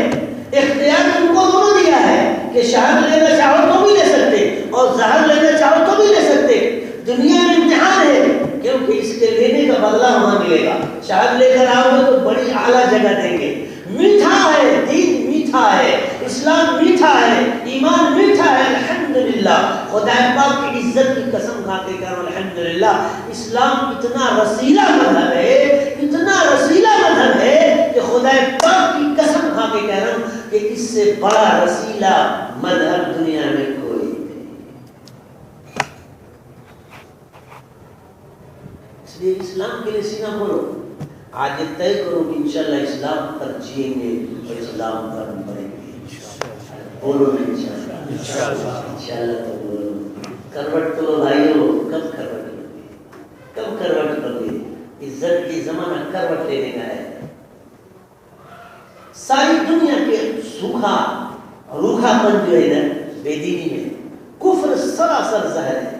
اختیار تم کو دونوں دیا ہے کہ شہد لینا چاہو تو بھی لے سکتے اور زہر لینا چاہو تو بھی لے سکتے. دنیا میں امتحان ہے کیونکہ اس کے لینے کا بدلہ وہاں ملے گا. شہد لے کر آؤ گے تو بڑی اعلیٰ جگہ دیں گے. میٹھا ہے، دین میٹھا ہے، اسلام میٹھا ہے، ایمان میٹھا ہے. الحمدللہ خدا پاک کی عزت کی قسم کھا کے کہوں الحمدللہ اسلام اتنا رسیلہ مذہب ہے، اتنا رسیلہ مذہب ہے کہ خدا پاک کی قسم کھا کے کہہ رہا ہوں کہ اس سے بڑا رسیلہ مذہب دنیا میں کوئی نہیں. اس لیے اسلام کے لیے سینہ کھولو. آج یہ طے کرو کہ انشاءاللہ اسلام پر جئیں گے اور اسلام پر مریں گے. بولو نا انشاءاللہ تو بولو. کروٹ تو بھائیو کب کروٹ لوگے؟ کب کروٹ لوگے؟ عزت کی زمانہ کروٹ لینے کا ہے. ساری دنیا کے سوکھا روکھا پن جو ہے نا بے دینی میں، کفر سراسر زہر ہے،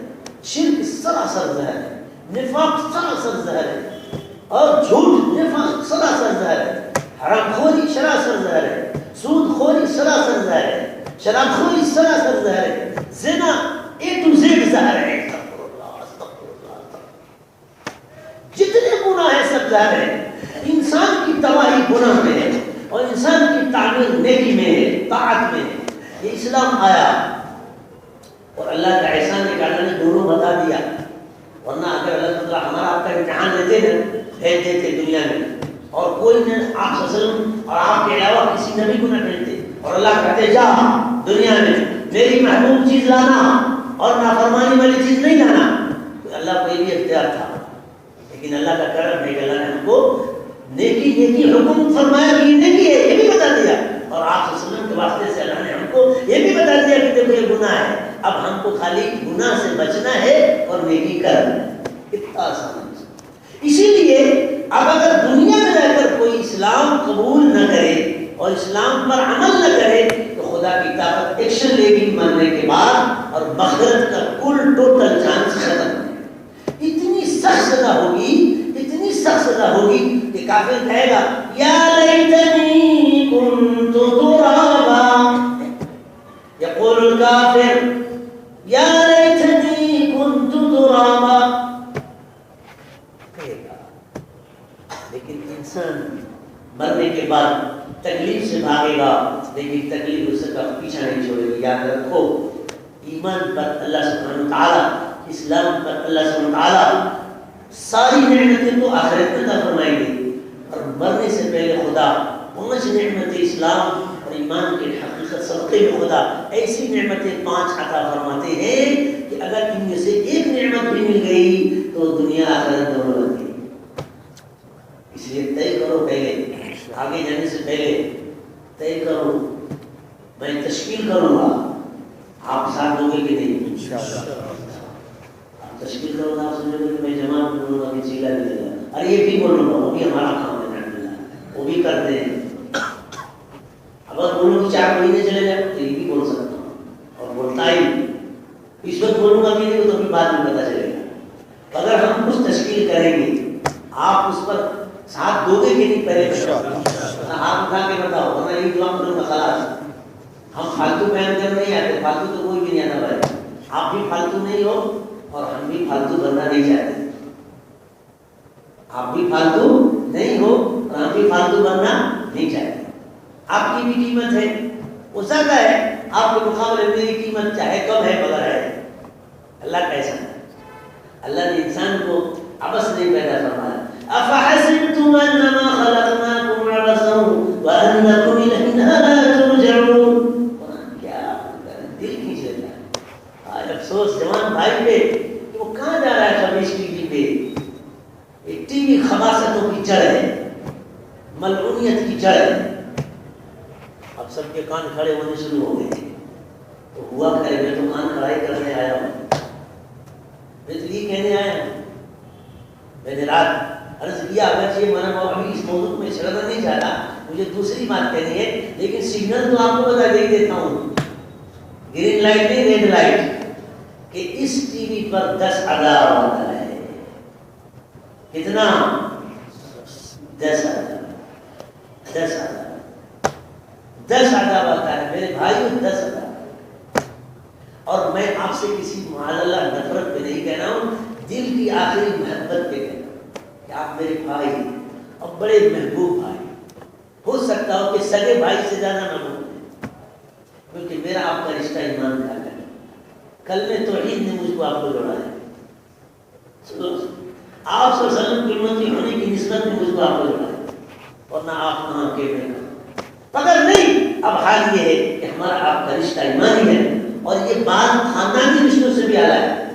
شرک سراسر زہر ہے، نفاق سراسر زہر ہے، اور جھوٹ نفاق سراسر زہر ہے، حرام خوری سراسر زہر ہے، سود خوری سراسر زہر ہے، شراب خوری سراسر زہر ہے، زنا اے ٹو زیڈ زہر ہے. جتنے گناہ ہیں سب زہر ہے. انسان کی تباہی گناہ میں ہے اور انسان کی تعمیر نیکی میں ہے، طاعت میں ہے. یہ اسلام آیا اور اللہ کا احسان ہے کہ اللہ نے دونوں بتا دیا. ورنہ اگر اللہ تعالیٰ ہمارا آپ کا امتحان لیتے نا، بھیج دیتے دنیا میں اور کوئی نہ آپ صلی اللہ علیہ وسلم اور آپ کے علاوہ کسی نبی کو نہ بھیجتے اور اللہ کہتے جا دنیا میں میری محبوب چیز لانا اور نافرمانی والی چیز نہیں لانا. تو اللہ کو یہ بھی اختیار تھا، لیکن اللہ کا کرم ہے کہ اللہ نے ہم کو نیکی حکم فرمایا کہ یہ نیکی ہے، یہ بھی بتا دیا. اور آپ صلی اللہ علیہ وسلم کے واسطے سے اللہ نے ہم کو یہ بھی کے گناہ ہے، اب ہم کو خالی گناہ سے بچنا ہے اور نیکی کرنا ہے، اتنا آسان ہے۔ اسی لیے اب اگر دنیا میں رہ کر کوئی اسلام قبول نہ کرے اور اسلام پر عمل نہ کرے تو خدا کی طاقت ایکشن لے گی مرنے کے بعد اور مغفرت کا کل ٹوٹل چانس ختم ہے۔ اتنی سخت سزا ہوگی، اتنی سخت سزا ہوگی کہ کافر کہے گا یا لیتنی کنت ترابا، یقول الکافر یا لیتنی کنت ترابا، لیکن انسان مرنے کے بعد تکلیف سے بھاگے گا، لیکن تکلیف اس کا پیچھا نہیں چھوڑے گی۔ یاد رکھو ایمان پر اللہ سبحانہ وتعالیٰ، اسلام پر اللہ سبحانہ وتعالیٰ ساری نعمتیں تو آخرت میں عطا فرمائیں گے، اور مرنے سے پہلے خدا 5 نعمتیں اسلام اور ایمان کے حقیقت صدقے میں خدا ایسی نعمتیں 5 عطا فرماتے ہیں کہ اگر ان میں سے ایک نعمت بھی مل گئی تو دنیا آخرت دونوں بن گئی۔ اس لیے طے کرو، پہلے آگے جانے سے پہلے طے کرو، میں تشکیل کروں گا، آپ ساتھ دو گے کہ نہیں؟ آپ تشکیل کرو گا، آپ سمجھو گے کہ میں جماعت بولوں گا کہ چیلا بھی دے گا، اور یہ بھی بولوں گا، وہ بھی ہمارا کام ہے، الحمدللہ وہ بھی کرتے ہیں۔ اگر بولوں کہ 4 مہینے چلے جائیں تو یہ بھی بول سکتا ہوں اور بولتا ہی اس وقت بولوں گا کہ نہیں، تو پھر بعد میں پتا چلے گا۔ اگر ہم کچھ تشکیل کریں گے، آپ اس پر ساتھ دو گے کہ نہیں؟ پہلے ہاتھ اٹھا کے بتاؤ، ورنہ یہ دعا کروں گا خلاص۔ ہم فالتو بیان کر نہیں آتے، فالتو تو کوئی بھی نہیں آتا بھائی، آپ بھی فالتو نہیں ہو اور ہم بھی فالتو بننا نہیں چاہتے۔ آپ بھی فالتو نہیں ہو اور ہم بھی فالتو بننا نہیں چاہتے۔ آپ کی بھی قیمت ہے، وہ زیادہ ہے آپ کے مقابلے میں، میری قیمت چاہے کم ہے مگر ہے۔ اللہ کیسا ہے؟ اللہ نے انسان کو عبث نہیں پیدا فرمایا۔ افحسبتم انما خلقناكم عبثا وانكم الينا لا ترجعون، کیا دل کھینچ لیتا ہے۔ آج افسوس جوان بھائی پہ کہ وہ کہاں جا رہا ہے خبیث ٹی وی پہ۔ ایک ٹی وی خباثتوں کی جڑ ہے، ملعونیت کی جڑ ہے۔ اب سب کے کان کھڑے ہونے شروع ہو گئے، تو ہوا کرے میں تو کان کھڑائی کرنے آیا ہوں، میں تو یہ کہنے آیا ہوں۔ میں نے رات عرض کیا اگرچہ میں ابھی اس موضوع میں چھڑنا نہیں چاہتا، مجھے دوسری بات کہنی ہے، لیکن سگنل تو آپ کو بتا دے دیتا ہوں، گرین لائٹ نہیں ریڈ لائٹ، کہ اس ٹی وی پر 10 عذاب آتا ہے۔ کتنا؟ 10 عذاب، 10 عذاب، 10 عذاب آتا ہے میرے بھائیو، 10 عذاب۔ اور میں آپ سے کسی معاذ اللہ نفرت پہ نہیں کہہ رہا ہوں، دل کی آخری محبت پہ کہہ رہا ہوں کہ آپ میرے بھائی اور بڑے محبوب بھائی، ہو سکتا ہو کہ سگے بھائی سے زیادہ محبوب ہے، کیونکہ میرا آپ کا رشتہ ایمان کا ہے۔ کلمہ توحید نے مجھ کو آپ کو جوڑا ہے، آپ صلی اللہ علیہ وسلم کی امتی ہونے کی نسبت میں مجھ کو آپ کو جوڑا ہے، ورنہ آپ کہاں کے میں پکڑ نہیں۔ اب حال یہ ہے کہ ہمارا آپ کا رشتہ ایمانی ہے، اور یہ بات خاندانی رشتوں سے بھی اعلیٰ ہے۔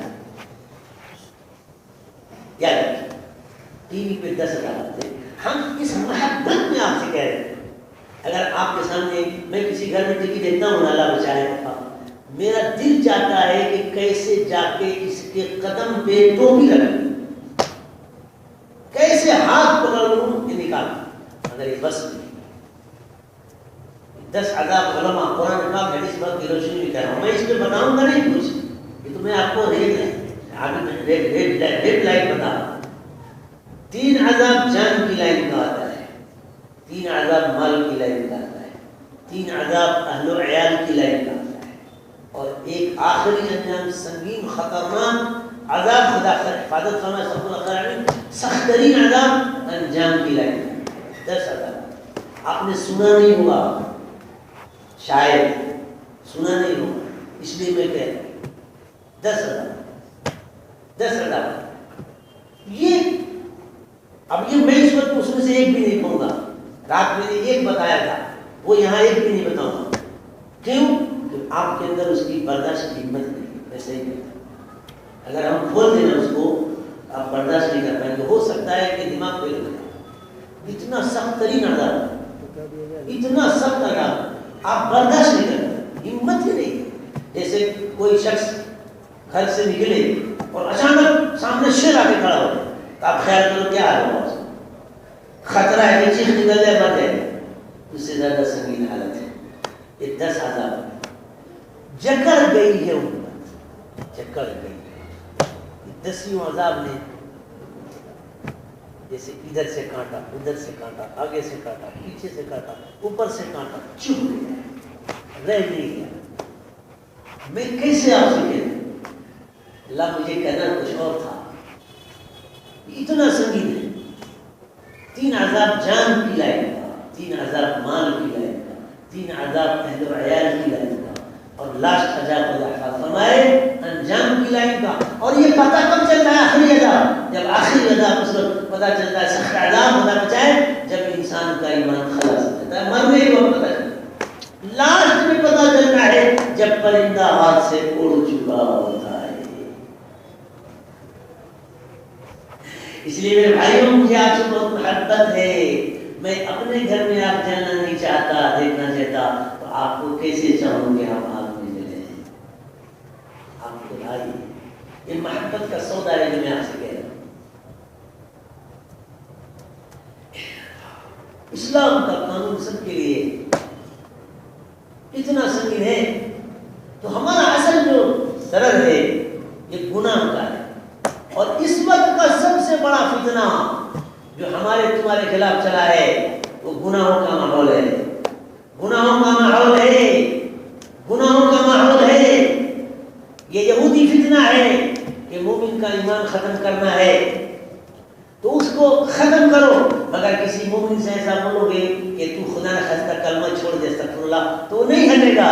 کیا ٹی وی پہ 10 ہزار آتے، ہم اس محبت میں آپ سے کہہ رہے ہیں۔ اگر آپ کے سامنے میں کسی گھر میں ٹی وی دیکھتا ہوں، اللہ بچائے، میرا دل چاہتا ہے کہ کیسے جا کے اس کے قدم پہ ٹوپی لگاؤں، کیسے ہاتھ پکڑ لوں کہ نکالوں، اگر یہ بس 10 عذاب علماء قرآن پاک حدیث پاک کی روشنی میں کہہ رہا ہوں، میں اس پہ بتاؤں گا نہیں کچھ، یہ تو میں آپ کو ریڈ لائٹ بتا رہا ہوں۔ 3 عذاب جان کی لائن کا آتا ہے، 3 عذاب مال کی لائن کا آتا ہے، 3 عذاب اہل و عیال کی لائن کا آتا ہے، اور ایک آخری انجام سنگین خطرناک عذاب، خدا حفاظت فرمائے، سب کو سخت ترین عذاب انجام کی لائن کا۔ 10 عذاب آپ نے سنا نہیں ہوا، شاید سنا نہیں ہوگا، اس لیے میں کہہ رہا ہوں 10 عذاب، 10 عذاب۔ یہ اب یہ میں اس وقت اس میں سے ایک بھی نہیں کہوں گا، رات میں نے ایک بتایا تھا، وہ یہاں ایک بھی نہیں بتاؤں گا۔ کیوں؟ کہ آپ کے اندر اس کی برداشت کی ہمت نہیں، ایسے ہی کہتا، اگر ہم کھول دیں اس کو آپ برداشت نہیں کر پائیں گے، ہو سکتا ہے کہ دماغ پہ لگ جائے۔ اتنا سخت ترین عذاب، اتنا سخت عذاب آپ برداشت نہیں کرتے، ہمت ہی نہیں۔ جیسے جیسے کوئی شخص گھر سے نکلے اور اچانک سامنے شیر آ کے کھڑا ہو جائے تو آپ خیال کرو کیا حال ہوگا، خطرہ ہے کہ چیخ نکل جائے مر جائے، اس سے زیادہ سنگین حالت ہے۔ یہ 10 عذاب جکڑ گئی ہے امت، جکڑ گئی ہے۔ 10 عذاب نے جیسے ادھر سے کانٹا، ادھر سے کانٹا، آگے سے کانٹا، پیچھے سے کانٹا، اوپر سے کانٹا، چپ گیا، رہ نہیں گیا۔ میں کیسے آپ سے کہہ دوں؟ اللہ مجھے کہنا کچھ اور تھا، اتنا سنگین ہے۔ 3 عذاب جان کی لائن کا، 3 عذاب مال کی لائن کا، 3 عذاب اہل و عیال کی لائن کا، اور لاسٹ عذاب اللہ فرمائے انجام کی لائن کا۔ اور یہ پتہ کب چلتا ہے؟ آخری عذاب، جب آخری عذاب اس وقت پتہ چلتا ہے، سخت عذاب ہوتا بچائے جب انسان کا ایمان خلاص ہو جاتا ہے، مرنے کے وقت پتہ چلتا ہے۔ لاسٹ میں پتہ چلتا ہے جب پرندہ ہاتھ سے اڑ چکا ہوتا ہے۔ اس لیے میرے بھائیوں مجھے آپ سے بہت محبت ہے، میں اپنے گھر میں آپ جانا نہیں چاہتا، دیکھنا چاہتا، تو آپ کو کیسے چاہوں گے ہم آپ میں ملے ہیں؟ آپ کو بھائی یہ محبت کا سودا ہے جو میں آپ سے کہہ رہا ہوں۔ اسلام کا قانون سب کے لیے اتنا سنگین ہے، تو ہمارا اصل جو ضرر ہے یہ گناہ کا ہے۔ اور اس وقت کا سب سے بڑا فتنہ جو ہمارے تمہارے خلاف چلا ہے وہ گناہوں کا ماحول ہے، گناہوں کا ماحول ہے، گناہوں کا ماحول ہے۔ یہ یہودی فتنہ ہے کہ مومن کا ایمان ختم کرنا ہے تو اس کو ختم کرو، مگر کسی مومن سے ایسا بولو گے کہ تو خدا نہ خاصہ کلمہ چھوڑ دے استغفر اللہ، تو نہیں ہٹے گا۔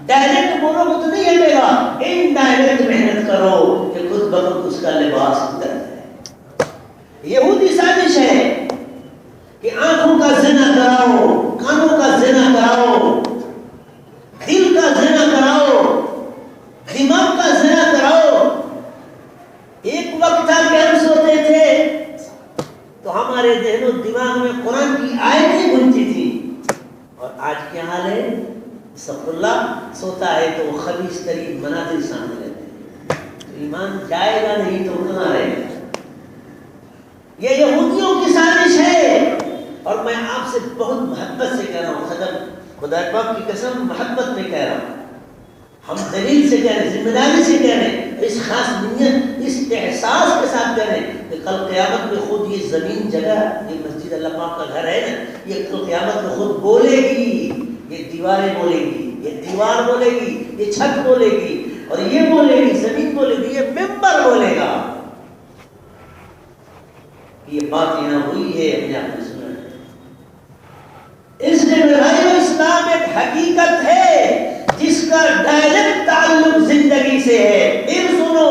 ڈائریکٹ بولو گے تو نہیں ہٹے گا، انڈائریکٹ محنت کرو کہ خود بخود اس کا لباس اتر جائے۔ یہودی سازش ہے کہ آنکھوں کا زنا کراؤ، کانوں کا زنا کراؤ، دل کا زنا کراؤ، دماغ کا زنا کراؤ۔ ایک وقت تھا کہ ہم سوتے تھے تو ہمارے ذہن و دماغ میں قرآن کی آیتیں گونجتی تھی، اور آج کیا حال ہے؟ استغفر اللہ، سوتا ہے تو وہ خبیث ترین مناظر سامنے رہتے ہیں۔ ایمان جائے گا نہیں تو کہاں رہے گا؟ یہ یہودیوں کی سازش ہے، اور میں آپ سے بہت محبت سے کہہ رہا ہوں، خدا پاک کی قسم محبت میں کہہ رہا ہوں، ہم دلیل سے کہہ رہے ہیں، ذمہ داری سے کہہ رہے ہیں، اس خاص نیت، اس احساس کے ساتھ کہہ رہے ہیں کہ کل قیامت میں خود یہ زمین جگہ، یہ مسجد اللہ پاک کا گھر ہے نا، یہ کل قیامت میں خود بولے گی، یہ دیواریں بولے گی، یہ دیوار بولے گی، یہ چھت بولے گی، اور یہ بولے گی، زمین بولے گی، یہ ممبر بولے گا۔ یہ بات یہاں ہوئی ہے، ہم نے آپ نے سنا ہے۔ اس لیے میرے بھائیو، اسلام ایک حقیقت ہے جس کا ڈائریکٹ تعلق زندگی سے ہے۔ پھر سنو،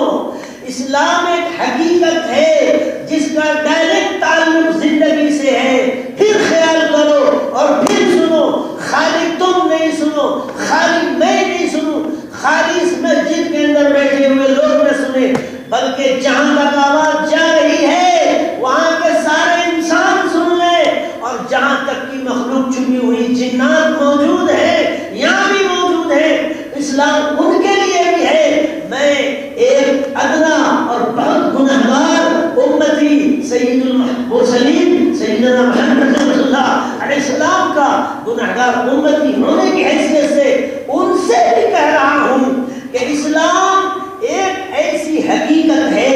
اسلام ایک حقیقت ہے جس کا ڈائریکٹ تعلق زندگی سے ہے۔ پھر خیال کرو اور پھر سنو، خالی تم نہیں سنو، خالی میں نہیں سنوں، خالی اس مسجد کے اندر بیٹھے ہوئے لوگ نہ سنے، بلکہ جہاں تک آواز جا رہی ہے وہاں کے سارے انسان سن لیں، اور جہاں تک کی مخلوق چھپی ہوئی جنات موجود ہے، یہاں بھی موجود ہے، اسلام ان کے لیے بھی ہے۔ میں ایک ادنا اور بہت گنہگار امتی سید المرسلین سیدنا محمد صلی اللہ علیہ السلام کا گنہگار امتی ہونے کی حیثیت سے ان سے بھی کہہ رہا ہوں کہ اسلام ایک ایسی حقیقت ہے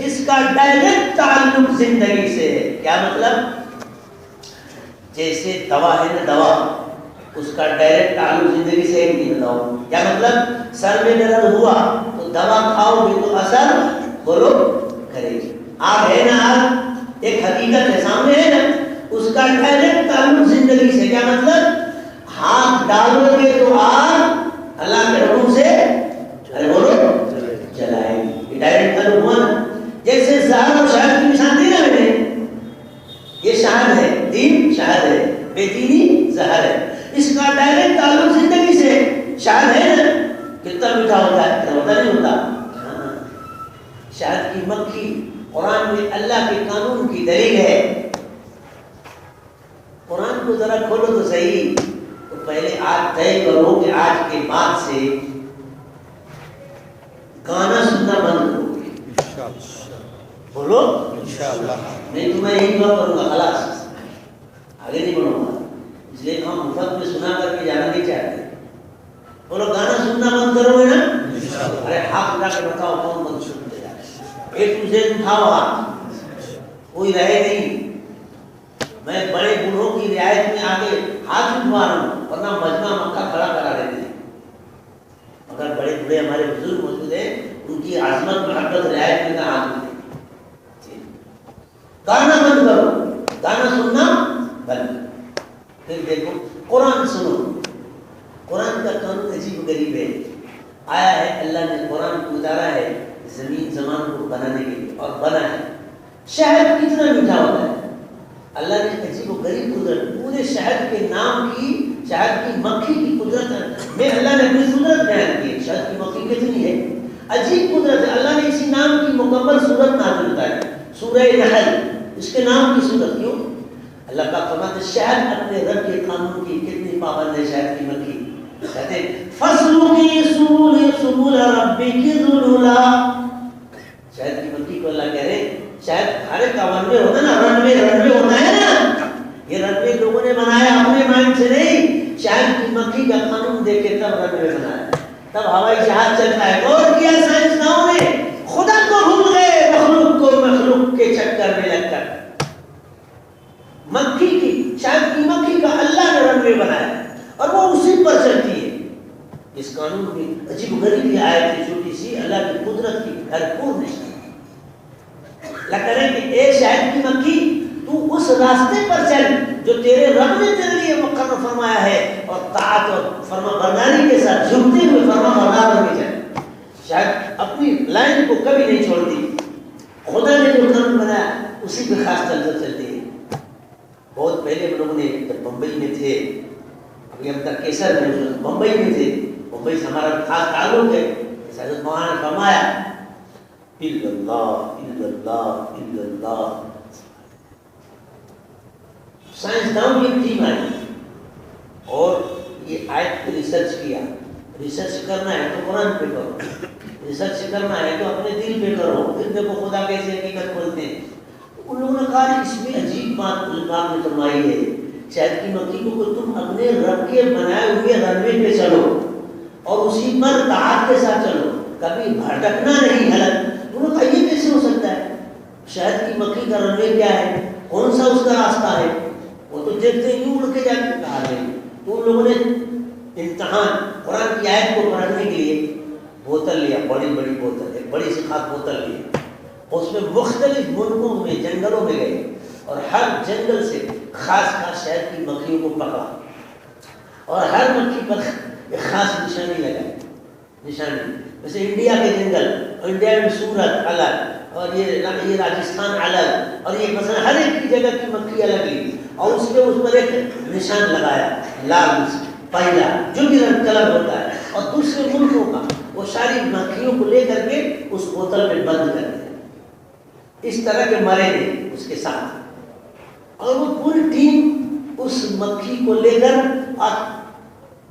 جس کا ڈائریکٹ تعلق زندگی سے ہے۔ کیا مطلب؟ جیسے دوا ہے نا، دوا اس کا ڈائریکٹ تعلق زندگی سے ہے نہیں، بتاؤ کیا مطلب؟ سر میں درد ہوا تو دوا کھاؤ گے تو اثر بولو کرے گی۔ آگ ہے نا، آگ ایک حقیقت ہے، سامنے ہے نا، اس کا ڈائریکٹ تعلق زندگی سے۔ کیا مطلب؟ ہاتھ ڈالو گے تو آگ اللہ کے حکم سے ارے بولو جلائے گی، یہ ڈائریکٹ تعلق ہوا نا۔ جیسے زہر اور شہد کی مثال دی نا میں نے، یہ شہد ہے، دین شہد ہے، بے دینی زہر ہے، اس کا ڈائریکٹ تعلق زندگی سے۔ شہد ہے نا، کتنا میٹھا ہوتا ہے، کتنا ہوتا نہیں ہوتا؟ ہاں، شہد کی مکھی قرآن میں اللہ کے قانون کی دلیل ہے۔ قرآن کو ذرا کھولو تو صحیح، تو پہلے آج طے کرو کہ آج کے بعد سے گانا سننا بند کرو گے بولو نہیں تو میں یہی دعا کروں گا خلاص آگے نہیں بڑھوں گا اس لیے ہم مفت میں سنا کر کے جانا نہیں چاہتے بولو گانا سننا بند کرو گے نا ارے ہاتھ اٹھا کے بتاؤ کون بند سنتے جائے ایک دوسرے اٹھاؤ ہاتھ کوئی رہے نہیں میں بڑے بوڑھوں کی رعایت میں آگے ہاتھ اٹھوا رہا ہوں ورنہ مجمع مکہ کھڑا کرا دیتے ہیں مگر بڑے بڑے ہمارے بزرگ موجود ہیں ان کی عظمت محبت رعایت میں ہاتھ اٹھے گانا بند کرو گانا سننا بند پھر دیکھو قرآن سنو قرآن کا قانون عجیب غریب ہے آیا ہے اللہ نے قرآن کو اتارا ہے زمین زمان کو بنانے کے لیے اور بنا ہے شہد کتنا میٹھا ہوتا ہے اللہ نے عجیب و غریب قدرت پورے شہد کے نام کی شہد کی مکھی کی قدرت میں اللہ نے اپنی قدرت بیان کی شہد کی مکھی کتنی ہے عجیب قدرت ہے اللہ نے اسی نام کی مکمل صورت نازل اتاری سورہ نحل اس کے نام کی صورت کیوں اللہ کا فرماتا ہے شہد اپنے رب کے قانون کی کتنی پابند ہے شہد کی مکھی کہتے ہیں فصلوں کی سبول ربی کی ذلولا شہد کی مکھی کو اللہ کہہ رہے شاید ہر ایک کا رنوے ہوتا ہے نا رنوے ہوتا ہے نا یہ رنوے لوگوں نے بنایا اپنے مائنڈ سے نہیں شاید کی مکھی کا قانون دیکھ کے تب رنوے بنایا تب ہوائی جہاز چلتا ہے غور کیا سائنسدانوں نے خدا کو بھول گئے مخلوق کو مخلوق کے چکر میں لگ کر مکھی کی شاید کی مکھی کا اللہ نے رنوے بنایا اور وہ اسی پر چلتی ہے اس قانون کی عجیب غریب آیت ہے چھوٹی سی اللہ کی قدرت کی بھرپور نشانی اللہ کرے کہ اے شاہد کی مکھی تو اس راستے پر چل جو تیرے رب نے تیرے لیے مقرر فرمایا ہے اور طاعت اور فرما برداری کے ساتھ جھکتے ہوئے فرما بردار ہو کے چل شاید اپنی لائن کو کبھی نہیں چھوڑتی خدا نے جو قانون بنایا اسی پہ خاص چلتی ہے بہت پہلے ہم لوگوں نے جب بمبئی میں تھے ابھی ہم تک کیسر میں بمبئی میں تھے بمبئی سے ہمارا خاص تعلق ہے حضرت مولانا نے فرمایا اللہ سائنسدانوں کی ٹیم آئی اور یہ آیت پہ ریسرچ کیا ریسرچ کرنا ہے تو قرآن پہ کرو ریسرچ کرنا ہے تو اپنے دل پہ کرو پھر دیکھو خدا کیسے حقیقت کھولتے ہیں ان لوگوں نے کہا اس میں عجیب بات علماء نے فرمائی ہے شاید کی مکھی کو کہ تم اپنے رب کے بنائے ہوئے رنوے پہ چلو اور اسی پر طاعت کے ساتھ چلو کبھی بھٹکنا نہیں غلط انہوں نے یہ کیسے ہو سکتا ہے شہد کی مکھی کا رنوے کیا ہے کون سا اس کا راستہ ہے وہ تو دیکھتے ہی اڑ کے جاتے کہا نہیں تو ان لوگوں نے امتحان قرآن کی آیت کو پڑھنے کے لیے بوتل لیا بڑی بڑی بوتل ایک بڑی سی خاص بوتل لی اس میں مختلف ملکوں میں جنگلوں میں گئے اور ہر جنگل سے خاص خاص شہد کی مکھیوں کو پکڑا اور ہر مکھی پر ایک خاص نشانی لگائی نشانی جیسے انڈیا کے جنگل اور انڈیا میں سورت الگ اور یہ راجستھان الگ اور یہ مثلا ہر ایک کی جگہ کی مکھی الگ لی اور اس پہ اس پر ایک نشان لگایا لال پہلا جو بھی رنگ کلر ہوتا ہے اور دوسرے ملکوں کا وہ ساری مکھیوں کو لے کر کے اس بوتل میں بند کر دیا اس طرح کے مرے تھے اس کے ساتھ اور وہ پوری ٹیم اس مکھی کو لے کر اور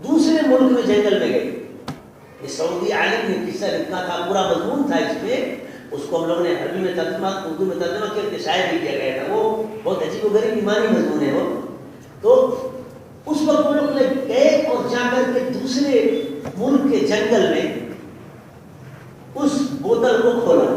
دوسرے ملک میں جنگل میں گئی یہ سعودی عالم نے قصہ لکھا تھا پورا مضمون تھا اس پہ اس کو ہم لوگوں نے عربی میں ترجمہ اردو میں ترجمہ کر کے شاید بھی کیا گیا تھا وہ بہت عجیب و غریب ایمانی مضمون ہے وہ تو اس وقت وہ لوگ گئے اور جا کر کے دوسرے ملک کے جنگل میں اس بوتل کو کھولا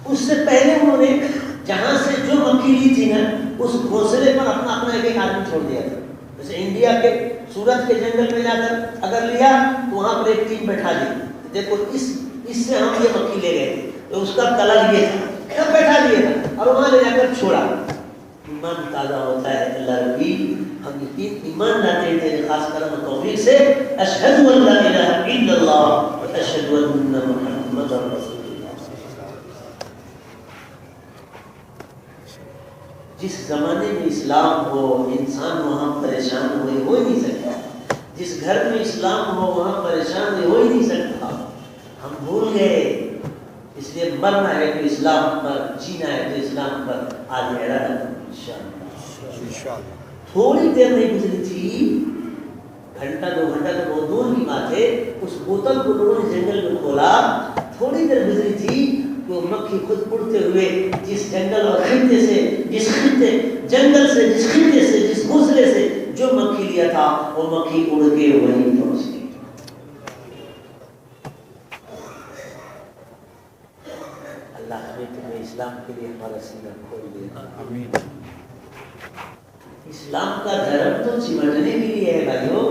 اس سے پہلے انہوں نے جہاں سے جو مکھی لی تھی نا اس گھونسلے پر اپنا ایک ایک آدمی چھوڑ دیا تھا جیسے انڈیا کے سورت کے جنگل میں جا کر اگر لیا تو وہاں پر ایک ٹیم بیٹھا دی دیکھو اس سے ہم یہ مکھی لے گئے تھے تو اس کا کلر یہ تھا تب بیٹھا دیا تھا اور وہاں لے جا کر چھوڑا ایمان تازہ ہوتا ہے اللہ ربی ہم یقین ایمان لاتے ہیں تیرے خاص کرم و توفیق سے اشہد ان لا الہ الا اللہ و اشہد ان محمد رسول اللہ جس زمانے میں اسلام ہو انسان وہاں پریشان ہوئے ہو ہی نہیں سکتا جس گھر میں اسلام ہو وہاں پریشان ہو ہی نہیں سکتا ہم بھول گئے اس لیے مرنا ہے تو اسلام پر جینا ہے تو اسلام پر آج ارادہ انشاءاللہ تھوڑی دیر نہیں گزری تھی گھنٹہ 2 گھنٹہ تو بہت دور کی بات ہے، اس بوتل کو لوگوں نے جنگل میں کھولا، تھوڑی دیر گزری تھی وہ مکھی خود اڑتے ہوئے جس جنگل اور خطے سے، جس خطے جنگل سے، جس خطے سے، جس گھونسلے سے جو مکھی لیا تھا وہ مکھی اڑ کے وہیں پہنچ گئی۔ اللہ ہمیں تمہیں اسلام کے لیے ہمارا سینہ کھول دے۔ آمین۔ اسلام کا دھرم تو سمجھنے کے لیے ہے بھائیو،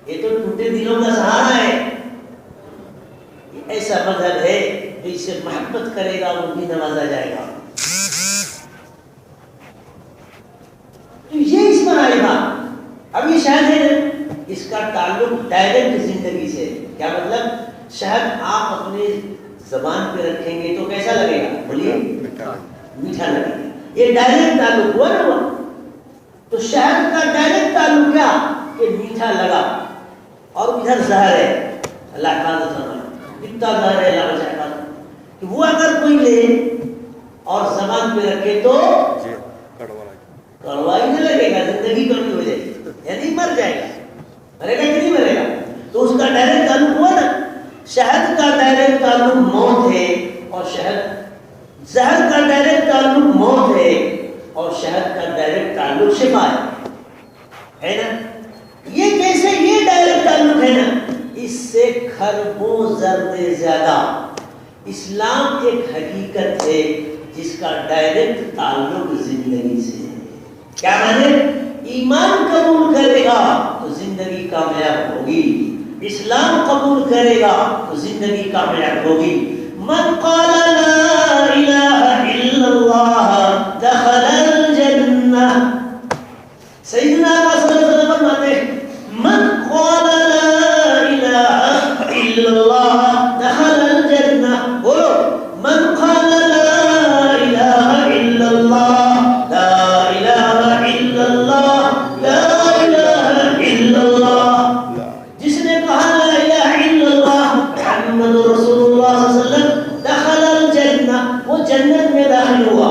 یہ تو ٹوٹے دلوں کا سہارا ہے، یہ ایسا مذہب ہے جو اس سے محبت کرے گا وہ بھی نوازا جائے گا۔ تو یہ اس پر آئے گا۔ اب یہ شاید ہے اس کا تعلق ڈائریکٹ زندگی سے، کیا مطلب؟ شہد آپ اپنے زبان پہ رکھیں گے تو کیسا لگے گا؟ بولیے، میٹھا لگے گا۔ یہ ڈائریکٹ تعلق ہوا نا ہوا۔ تو شہد کا ڈائریکٹ تعلق کیا کہ میٹھا لگا، اور ادھر زہر ہے، اللہ حفاظت فرمائے، اتنا زہر ہے اللہ بچائے کہ وہ اگر کوئی لے اور زبان پہ رکھے تو کڑوا ہی نہ لگے گا، زندگی کڑوی ہو جائے گی، یعنی مر جائے گا۔ مرے گا کہ نہیں مرے گا؟ تو اس کا ڈائریکٹ تعلق ہوا نا۔ شہد کا ڈائریکٹ تعلق موت ہے، اور شہد، زہر کا ڈائریکٹ تعلق موت ہے، اور شہد کا ڈائریکٹ تعلق شفا ہے نا؟ یہ کیسے یہ ڈائریکٹ تعلق ہے نا؟ اس سے خربوں ضرب زیادہ اسلام ایک حقیقت ہے جس کا ڈائریکٹ تعلق زندگی سے ہے۔ کیا مانے؟ ایمان قبول کرے گا تو زندگی کامیاب ہوگی، اسلام قبول کرے گا تو زندگی کامیاب ہوگی۔ من قال لا الہ الا اللہ دخل الجنہ، سیدنا صلی اللہ علیہ وسلم فرماتے ہیں من قال لا الہ الا اللہ دخل الجنہ، بولو من قال لا الہ الا اللہ، لا الہ الا اللہ، لا الہ الا اللہ، جس نے کہا لا الہ الا اللہ محمد رسول اللہ صلی اللہ علیہ وسلم دخل الجنہ، وہ جنت میں داخل ہوا۔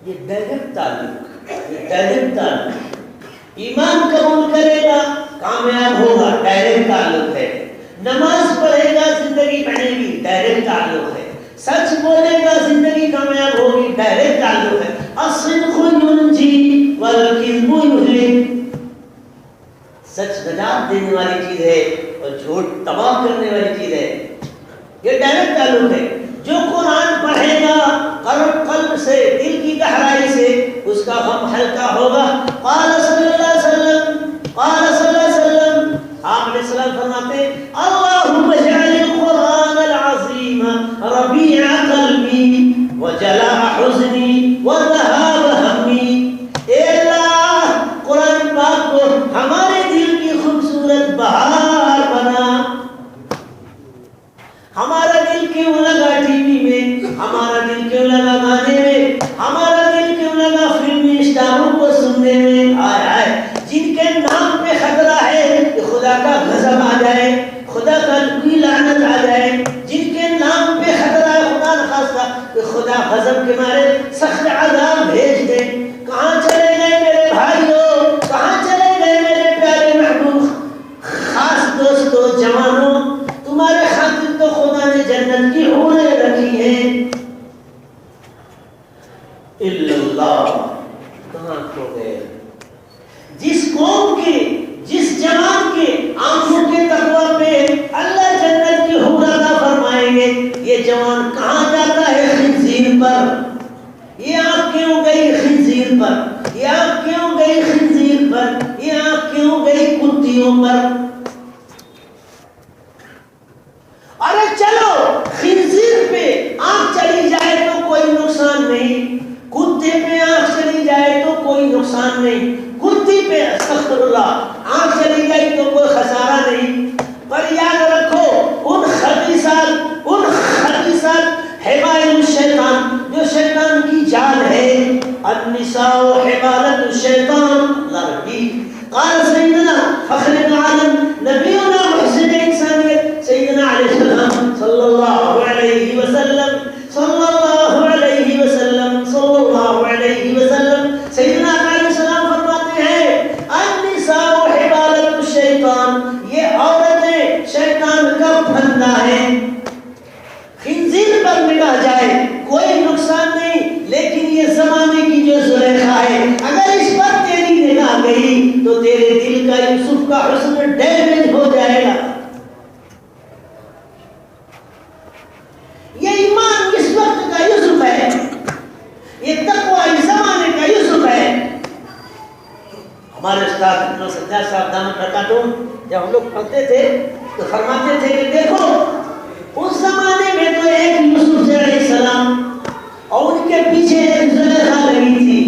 یہ ڈائریکٹ تعلق، یہ ڈائریکٹ تعلق، ایمان قبول کرے گا کامیاب ہوگا، ڈائریکٹ تعلق ہے۔ نماز پڑھے گا زندگی بنے گی، ڈائریکٹ تعلق ہے۔ سچ بولے گا زندگی کامیاب ہوگی، ڈائریکٹ تعلق ہے۔ الصدق ينجي والكذب يهلك، سچ نجات دینے والی چیز ہے اور جھوٹ تباہ کرنے والی چیز ہے، یہ ڈائریکٹ تعلق ہے۔ جو قرآن پڑھے گا قلب سے، دل کی گہرائی سے، اس کا غم ہلکا ہوگا۔ قال صلی اللہ علیہ وسلم، قال صلی اللہ علیہ وسلم، آپ علیہ السلام فرماتے اللہم اجعل القرآن العظیم ربیع قلبی وجلاء حزنی وذہاب ہمی، اے اللہ قرآن پاک کو ہمارے دل کی خوبصورت بہار بنا۔ ہمارا دل کیوں لگا ٹی وی میں، ہمارا دل کیوں لگا گانے میں، ہمارا دل کیوں لگا فلمی اسٹاروں کو سننے میں، آئے آئے جن کے نام پہ خطرہ ہے کہ خدا کا غضب آ جائے، خدا کا کوئی لعنت آ جائے، جن کے نام پہ خطرہ ہے خدا نخواستہ کہ خدا غضب کے مارے سخت عذاب بھیج دے۔ کہاں چلے گئے میرے بھائیوں، کہاں چلے گئے میرے پیارے محبوب خاص دوستوں جوانوں، تمہارے خاطر تو خدا نے جنت کی حوریں رکھی ہیں۔ الا اللہ، کہاں کھو گئے؟ جس قوم کے، جس جوان کے آنکھوں کے تقوی پہ اللہ جنت کی حور عطا فرمائیں گے، یہ جوان کہاں جاتا ہے؟ خنزیر پر۔ یہ آنکھ کیوں گئی خنزیر پر؟ یہ آنکھ کیوں گئی خنزیر پر؟ یہ آنکھ کیوں گئی کتیوں پر؟ ارے چلو خنزیر پہ آنکھ چلی جائے تو کوئی نقصان نہیں، کتے پہ آنکھ چلی جائے تو کوئی نقصان نہیں، کتی پہ استغفر اللہ آنکھ چلی گئی تو کوئی خسارہ نہیں۔ پر یاد رکھو ان خبیثات حبال الشیطان، جو شیطان کی جال ہے، النساء حبالۃ الشیطان، اللہ ربی قال سیدنا فخر العالم نبینا محسن انسانیت سیدنا علیہ السلام صلی اللہ علیہ وسلم، صلی اللہ علیہ وسلم، صلی اللہ علیہ وسلم، سیدنا علیہ السلام فرماتے ہیں یوسف کا حسن ڈیمیج ہو جائے گا. یہ ایمان اس وقت کا یوسف ہے, یہ تقوی اس زمانے کا یوسف ہے. ہمارے استاد سجاد صاحب دامت برکاتہم جب ہم لوگ پڑھتے تھے تو فرماتے تھے کہ دیکھو اس زمانے میں تو ایک یوسف علیہ السلام اور ان کے پیچھے ایک زلیخا لگی تھی,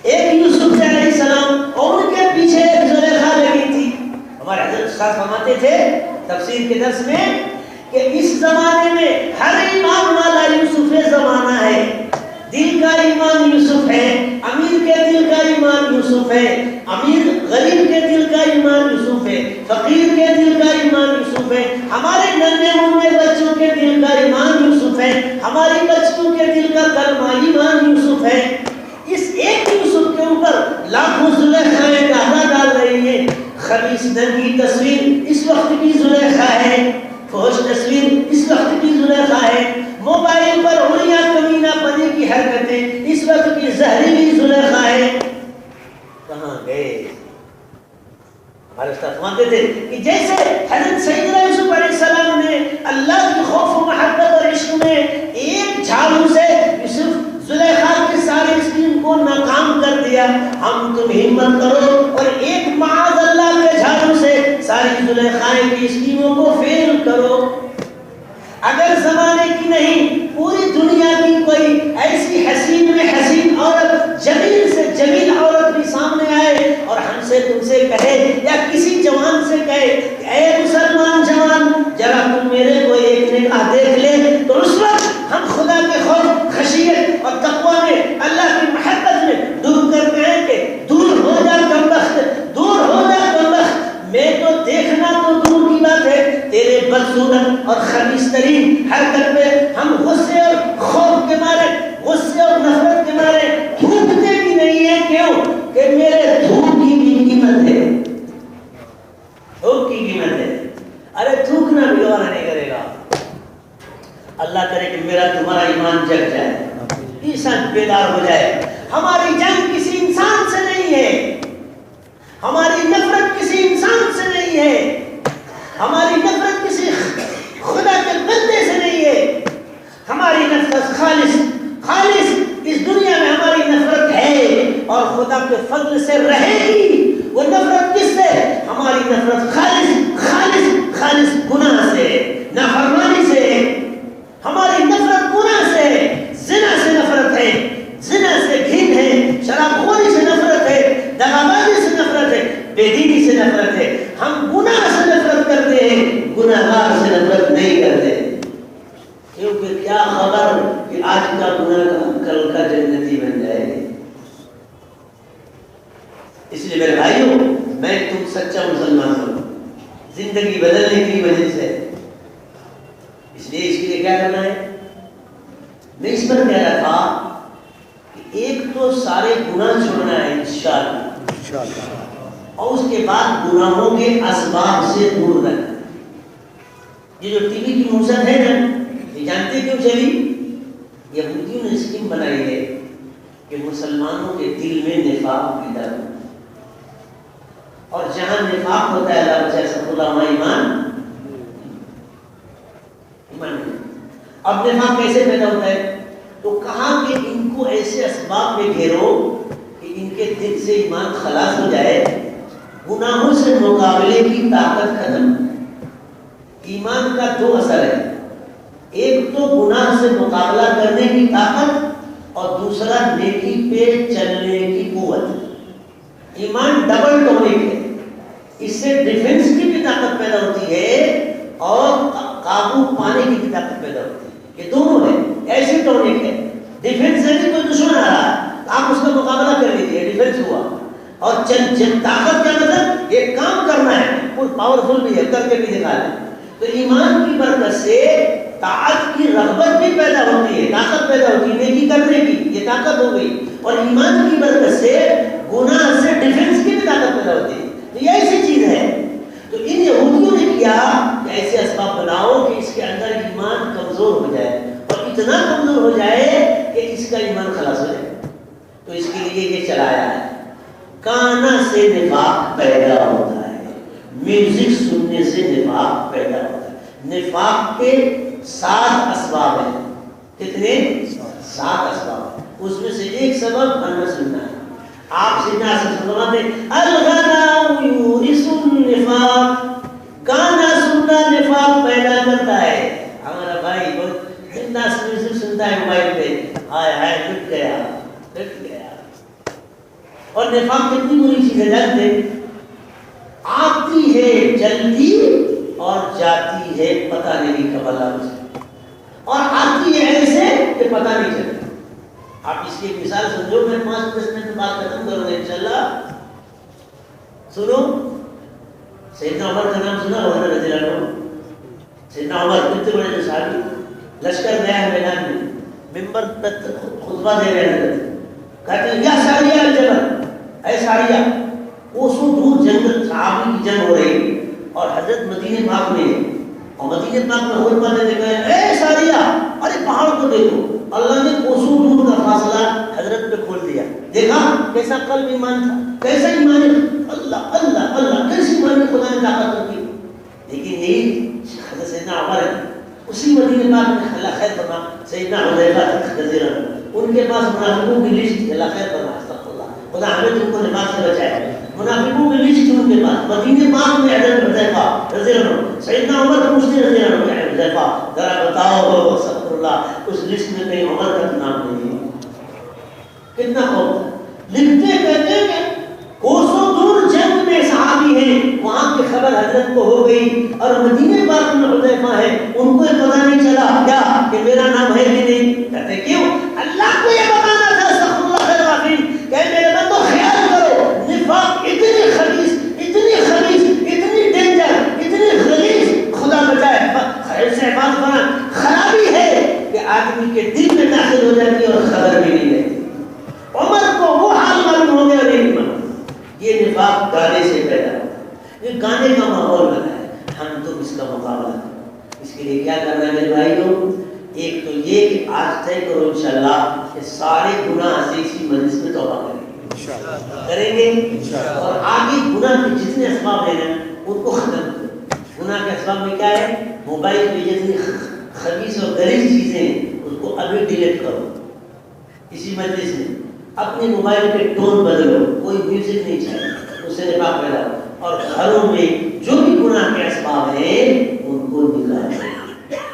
ایک یوسف علیہ السلام اور ان کے پیچھے ایک زلیخا لگی تھی. ہمارے حضرت استاد فرماتے تھے تفسیر کے درس میں کہ اس زمانے میں ہر ایمان والا یوسف زمانہ ہے. دل کا ایمان یوسف ہے, امیر کے دل کا ایمان یوسف ہے, امیر غریب کے دل کا ایمان یوسف ہے, فقیر کے دل کا ایمان یوسف ہے, ہمارے ننھے منھے بچوں کے دل کا ایمان یوسف ہے, ہماری بچوں کے دل کا کلمہ ایمان یوسف ہے. اس ایک یوسف کے اوپر لاکھوں زلیخائیں داغا ڈال رہی ہیں. خبیث ننگی تصویر اس وقت کی زلیخا ہے, فحش تصویر اس وقت کی زلیخا ہے, موبائل پر اڑیاں کمینہ پنی کی حرکتیں اس وقت کی زہریلی زلیخا ہے. کہاں گئے؟ ہمارے استاد فرماتے تھے کہ جیسے حضرت سیدنا یوسف علیہ السلام نے اللہ کی خوف و محبت اور عشق میں ایک جھاڑو سے یوسف زلیخا کے سارے اسکیم کو ناکام کر دیا, ہم تم ہمت کرو اور ایک معاذ اللہ کے جھاڑو سے ساری زلیخائیں کی اسکیموں کو فیل کرو. اگر زمانے کی نہیں پوری دنیا کی کوئی ایسی حسین میں حسین عورت, جمیل سے جمیل عورت بھی سامنے آئے اور ہم سے تم سے کہے یا کسی جوان سے کہے کہ اے مسلمان جوان ذرا تم میرے کو ایک نگاہ دیکھ لے, تو اس وقت ہم خدا کے خوف خشیت اور تقوی میں اللہ کی محبت میں ڈوب کر کہیں کہ دور ہو جا کمبخت, دور ہو جا کمبخت, میں تو دیکھنا تو دور کی بات ہے, تیرے بدصورت اور خبیث ترین حرکت پہ ہم غصے اور خوف کے مارے, غصے اور نفرت کے مارے تھوکتے بھی نہیں ہیں. کیوں کہ میرے تھوک کی بھی قیمت ہے, تھوک کی قیمت ہے. ارے تھوکنا بھی اور نہیں کرے گا. اللہ کرے کہ میرا تمہارا ایمان جگ جائے, انسان بیدار ہو جائے. ہماری جنگ کسی انسان سے نہیں ہے, ہماری نفرت کسی انسان سے نہیں ہے, ہماری نفرت کسی خدا کے بندے سے نہیں ہے. ہماری نفرت خالص اس دنیا میں ہماری نفرت ہے اور خدا کے فضل سے رہے گی. وہ نفرت کس سے؟ ہماری نفرت خالص گناہ سے, نافرمانی سے. ہماری نفرت گناہ سے, زنا سے نفرت ہے, زنا سے گھن ہے, شراب خوری سے نفرت ہے, دغابازی سے نفرت ہے, بے دینی سے نفرت ہے. ہم گناہ سے نفرت کرتے ہیں, گناہگار سے نفرت نہیں کرتے. کیونکہ کیا خبر کہ آج کا گناہ کل کا جنتی بن جائے. اس لیے میرے بھائیوں, میں تم سچا مسلمان ہوں زندگی بدلنے کی وجہ سے. اس لیے اس کے لیے کیا کرنا ہے؟ میں اس پر کہہ رہا تھا کہ ایک تو سارے گناہ چھوڑنا ہے انشاءاللہ, اور اس کے بعد گناہوں کے اسباب سے دور رہنا. یہ جو ٹی وی کی موسم ہے نا, یہ جانتے کیوں چلی؟ یہودیوں نے اسکیم بنائی ہے کہ مسلمانوں کے دل میں نفاق پیدا ہو, اور جہاں نفاق ہوتا ہے اللہ بچائے سب اللہ ایمان. اب نفاق کیسے پیدا ہوتا ہے؟ تو کہاں کہ ان کو ایسے اسباب میں گھیرو کہ ان کے دل سے ایمان خلاص ہو جائے, گناہوں سے مقابلے کی طاقت ختم. ایمان کا دو اثر ہے, ایک تو گناہ سے مقابلہ کرنے کی طاقت اور دوسرا نیکی پہ چلنے کی قوت. ایمان ڈبل ٹونک ہے, اس سے ڈیفنس کی بھی طاقت پیدا ہوتی ہے اور قابو پانے کی بھی طاقت پیدا ہوتی ہے. یہ دونوں ہے, ایسی ٹونک ہے. ڈیفنس سے بھی کوئی دشمن آ رہا ہے, آپ اس کا مقابلہ کر لیجیے, ڈیفنس ہوا. اور طاقت کیا مطلب؟ یہ کام کرنا ہے, پاورفل بھی ہے, کر کے بھی دکھا دیں. تو ایمان کی برکت سے طاعت کی رغبت بھی پیدا ہوتی ہے, طاقت پیدا ہوتی ہے نیکی کرنے کی, یہ طاقت ہو گئی. اور ایمان کی برکت سے گناہ سے ڈیفنس کی بھی طاقت پیدا ہوتی ہے. تو یہ ایسی چیز ہے. تو ان یہودیوں نے کیا کہ ایسے اسباب بناؤ کہ اس کے اندر ایمان کمزور ہو جائے, اور اتنا کمزور ہو جائے کہ اس کا ایمان خلاص ہو جائے. تو اس کے لیے یہ چلایا ہے. گانا سے نفاق پیدا ہوتا ہے، میوزک سننے سے نفاق پیدا ہوتا ہے۔ نفاق کے 7 اسباب ہیں۔ کتنے؟ 7 اسباب۔ اس میں سے ایک سبب گانا سننا ہے۔ آپ سیدنا فرماتے ہیں الغنا یورث النفاق، گانا سننا نفاق پیدا کرتا ہے۔ ہمارا بھائی بہت بنداس میوزک سنتا ہے موبائل پہ، ہائے ہائے ٹوٹ گیا ٹوٹ گیا۔ اور نفاق کتنی بری چیز ہے جانتے؟ آتی ہے جلدی اور جاتی ہے پتہ نہیں کب اللہ سے، اور آتی ہے ایسے کہ پتہ نہیں چلتا۔ آپ اس کی ایک مثال سمجھو، میں 5-10 منٹ بات ختم کروں گا انشاءاللہ۔ سنو، سیدنا عمر کا نام سنا ہوگا رضی اللہ عنہ؟ سیدنا عمر کتنے بڑے صحابی، لشکر گیا ہے میدان میں، ممبر پر خطبہ دے رہے ہیں، کہتے ہیں یا ساریہ الجبل، اے ساریہ، وہ سو دور جنگ صحابی کی جنگ ہو رہی اور حضرت مدینہ پاک میں، اور مدینہ پاک میں خطبہ دیتے کہے اے ساریہ، ارے پہاڑ کو دیکھو، اللہ نے کوسوں دور کا فاصلہ حضرت پہ کھول دیا۔ دیکھا کیسا قلب ایمان تھا، کیسا ایمان، اللہ اللہ اللہ، کیسی ایمان خدا نے طاقت رکھی۔ لیکن یہی حضرت سیدنا عمر ہے، اسی مدینہ پاک میں اللہ خیر فرما، سیدنا حذیفہ رضی اللہ عنہ، ان کے پاس منافقوں کی لسٹ، اللہ خیر فرما، استغفر اللہ، خدا ہمیں تم کو نفاق سے بچائے۔ منافقوں کی لسٹ ان کے پاس مدینہ پاک میں حضرت حذیفہ رضی اللہ عنہ، سیدنا عمر کو پوچھتے رضی اللہ عنہ، حذیفہ ذرا بتاؤ استغفر اللہ، اس لسٹ میں کہیں عمر کا نام نہیں ہے۔ کتنا خوف، لکھتے کہتے ہیں کہ کوسوں دور جنگ میں صحابی ہیں، وہاں کی خبر حضرت کو ہو گئی، اور مدینہ پاک میں حذیفہ ہے، ان کو پتہ نہیں چلا کیا کہ میرا نام ہے کہ نہیں؟ کہتے کیوں؟ اللہ کو یہ بتانا تھا استغفر اللہ العظیم، کہ میرے بندو خیال کرو، نفاق اتنی خبیث اتنی ڈینجر اتنی غلیظ، خدا بچائے خیر سے حفاظت کرنا، خرابی ہے کہ آدمی کے دل میں داخل ہو جاتی ہے اور خبر بھی نہیں رہتی۔ عمر کو وہ حال معلوم ہو گیا نہیں معلوم۔ یہ نفاق گانے سے پیدا ہوتا ہے، یہ گانے کا ماحول بنا ہے، ہم تو اس کا مقابلہ کریں۔ اس کے لیے کیا کرنا ہے میرے بھائیوں؟ ایک تو یہ کہ آج طے کرو انشاءاللہ کہ سارے گناہ سے اسی مجلس میں توبہ کریں گے، اور آگے گناہ کے جتنے اسباب ہیں ان کو ختم کرو۔ گناہ کے اسباب میں کیا ہے؟ موبائل پہ جتنی خبیث اور غلیظ چیزیں اس کو ابھی ڈیلیٹ کرو اسی مجلس میں۔ اپنے موبائل پہ ٹون بدلو، کوئی میوزک نہیں چاہیے، اس سے نفاق پیدا ہو، اور گھروں میں جو بھی گناہ کے اسباب ہیں ان کو نکالو۔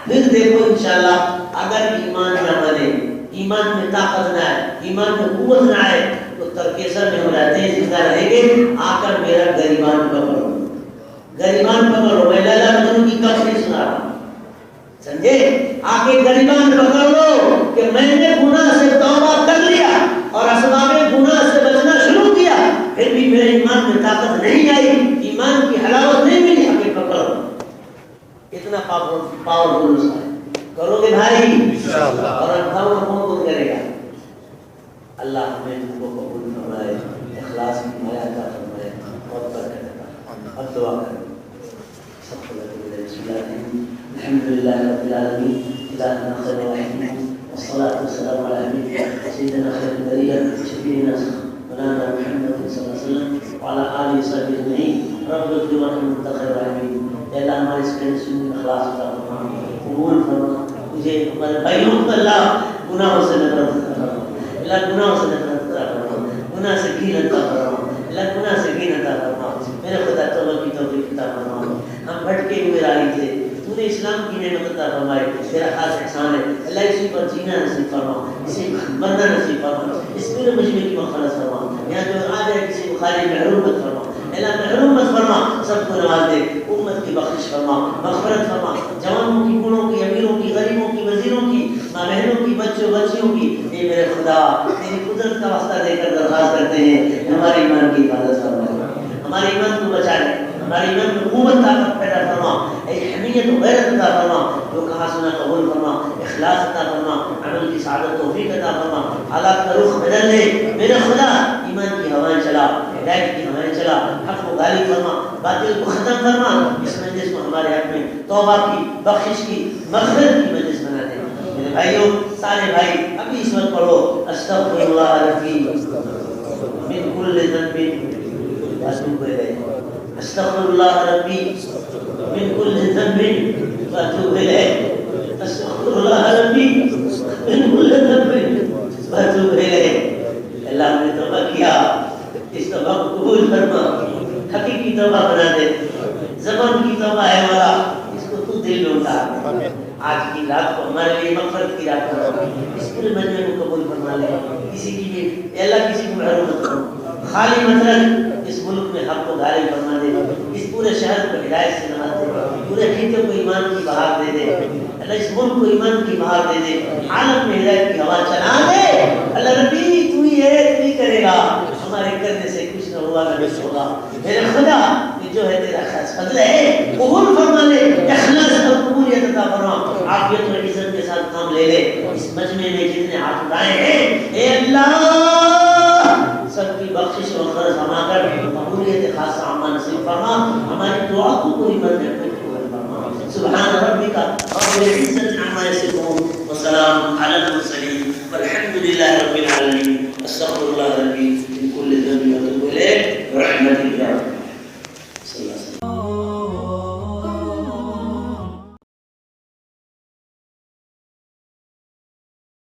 پھر دیکھو انشاءاللہ اگر ایمان نہ بنے، ایمان میں طاقت نہ آئے، ایمان میں قوت نہ آئے، تو ترکیسر میں ہو جاتے ہیں، زندہ رہیں گے۔ آ کر میرا گریبان پکڑو، گریبان پکڑو، میں لالا مجنوں کی کہانی سنا رہا ہوں، سمجھے؟ آ کے گریبان پکڑ لو کہ میں نے گناہ سے توبہ کر لیا اور اسباب گناہ سے بچنا شروع کیا، پھر بھی میرے ایمان میں طاقت نہیں آئی، ایمان کی حلاوت نہیں ملی، ہمیں پکڑو۔ اتنا پاورفل ہے، کرو گے بھائی انشاءاللہ، اور انتھاؤں کو کون کرے گا؟ اللہ ہمیں ان کو قبول فرمائے، اخلاص کی مایا عطا فرمائے، اور برکت عطا۔ اب دعا کریں، سب کو بسم اللہ الحمدللہ رب العالمین، الہنا خیر الرحیم، والصلاة والسلام على حبیبنا سیدنا خیر البریہ شفیعنا مولانا محمد صلی اللہ علیہ وسلم وعلى آلہ وصحبہ اجمعین۔ رب اغفر وارحم وانت خیر الراحمین۔ اے اللہ ہمارے اس کہنے سننے اخلاص عطا فرما، قبول فرما، مجھے ہمارے بھائیوں کو اللہ گناہوں سے نفرت عطا فرما، اللہ گناہوں سے نفرت عطا فرما، گناہ سے گھین عطا فرما، اللہ گناہ سے گھین عطا فرما، میرے خدا توبہ کی توفیق عطا فرما۔ ہم بھٹکے ہوئے راہی تھے، تو نے اسلام کی نعمت عطا فرمائی، تیرا خاص احسان ہے اللہ، اسی پر جینا نصیب فرما، اسی مرنا نصیب فرما، اس پورے مجمع کی مغفرت فرما، یہاں جو آ جائے کسی کو خالی محروم مت فرما، اللہ محروم مت فرما، سب کو نواز دے، امت کی بخشش فرما، مغفرت فرما، جوانوں کی، بوڑھوں کی، امیروں کی، غریبوں کی، وزیروں کی، ماں بہنوں کی، بچوں بچیوں کی، اے میرے خدا تیری قدرت کا واسطہ دے کر درخواست کرتے ہیں، ہمارے ایمان کی حفاظت فرما، ہمارے ایمان کو بچا لے، ہمارے ایمان میں قوت طاقت پیدا فرما، ایک حمیت و غیرت عطا فرما، جو کہا سنا قبول فرما، اخلاص عطا فرما، عمل کی سعادت توفیق عطا فرما، حالات کا رخ بدل دے میرے خدا، ایمان کی ہوائیں چلا، ہدایت کی ہوائیں چلا، حق کو غالب فرما، باطل کو ختم فرما، اس مجلس کو ہمارے حق میں توبہ کی، بخشش کی، مغفرت کی مجلس بنا دے۔ میرے بھائیوں، سارے بھائی ابھی اس وقت پڑھو استغفر اللہ العظیم۔ من كل ذنب وأتوب إليه أستغفر الله ربي من كل ذنب وأتوب إليه أستغفر الله ربي من كل ذنب وأتوب إليه اللہ نے توبہ کیا اس توبہ کو قبول فرما حقیقی توبہ بنا دے زبان کی توبہ ہے والا اس کو تو دل میں اتار آج کی رات کو ہمارے لیے مغفرت کی رات بنا اس پورے مجمع کو قبول فرما لے کسی کی بھی اللہ کسی کو محروم مت کرو خالی مطلب اس ملک میں حق کو غالب فرما دے اس پورے شہر کو ہدایت سے نواز دے پورے خطے کو ایمان کی بہار دے دے اللہ اس ملک کو ایمان کی بہار دے دے عالم میں ہدایت کی ہوا چلا دے اللہ ربی تو ہی ہے تو ہی کرے گا ہمارے کرنے سے کچھ نہ ہوا نہ کچھ ہوگا میرے خدا یہ جو ہے تیرا خاص فضل ہے قبول فرما لے اخلاص اور قبولیت عطا فرما عافیت اور عزت کے ساتھ کام لے لے اس مجمع میں جتنے ہاتھ اٹھائے ہیں اے اللہ سب کی بخشش و خرج ہما کر قبولیت خاص عامہ نصیب فرما ہماری دعا کو پوری مرنے میں قبول فرما سبحان ربک رب العزت عما یصفون وسلام علی المرسلین والحمد للہ رب العالمین استغفر اللہ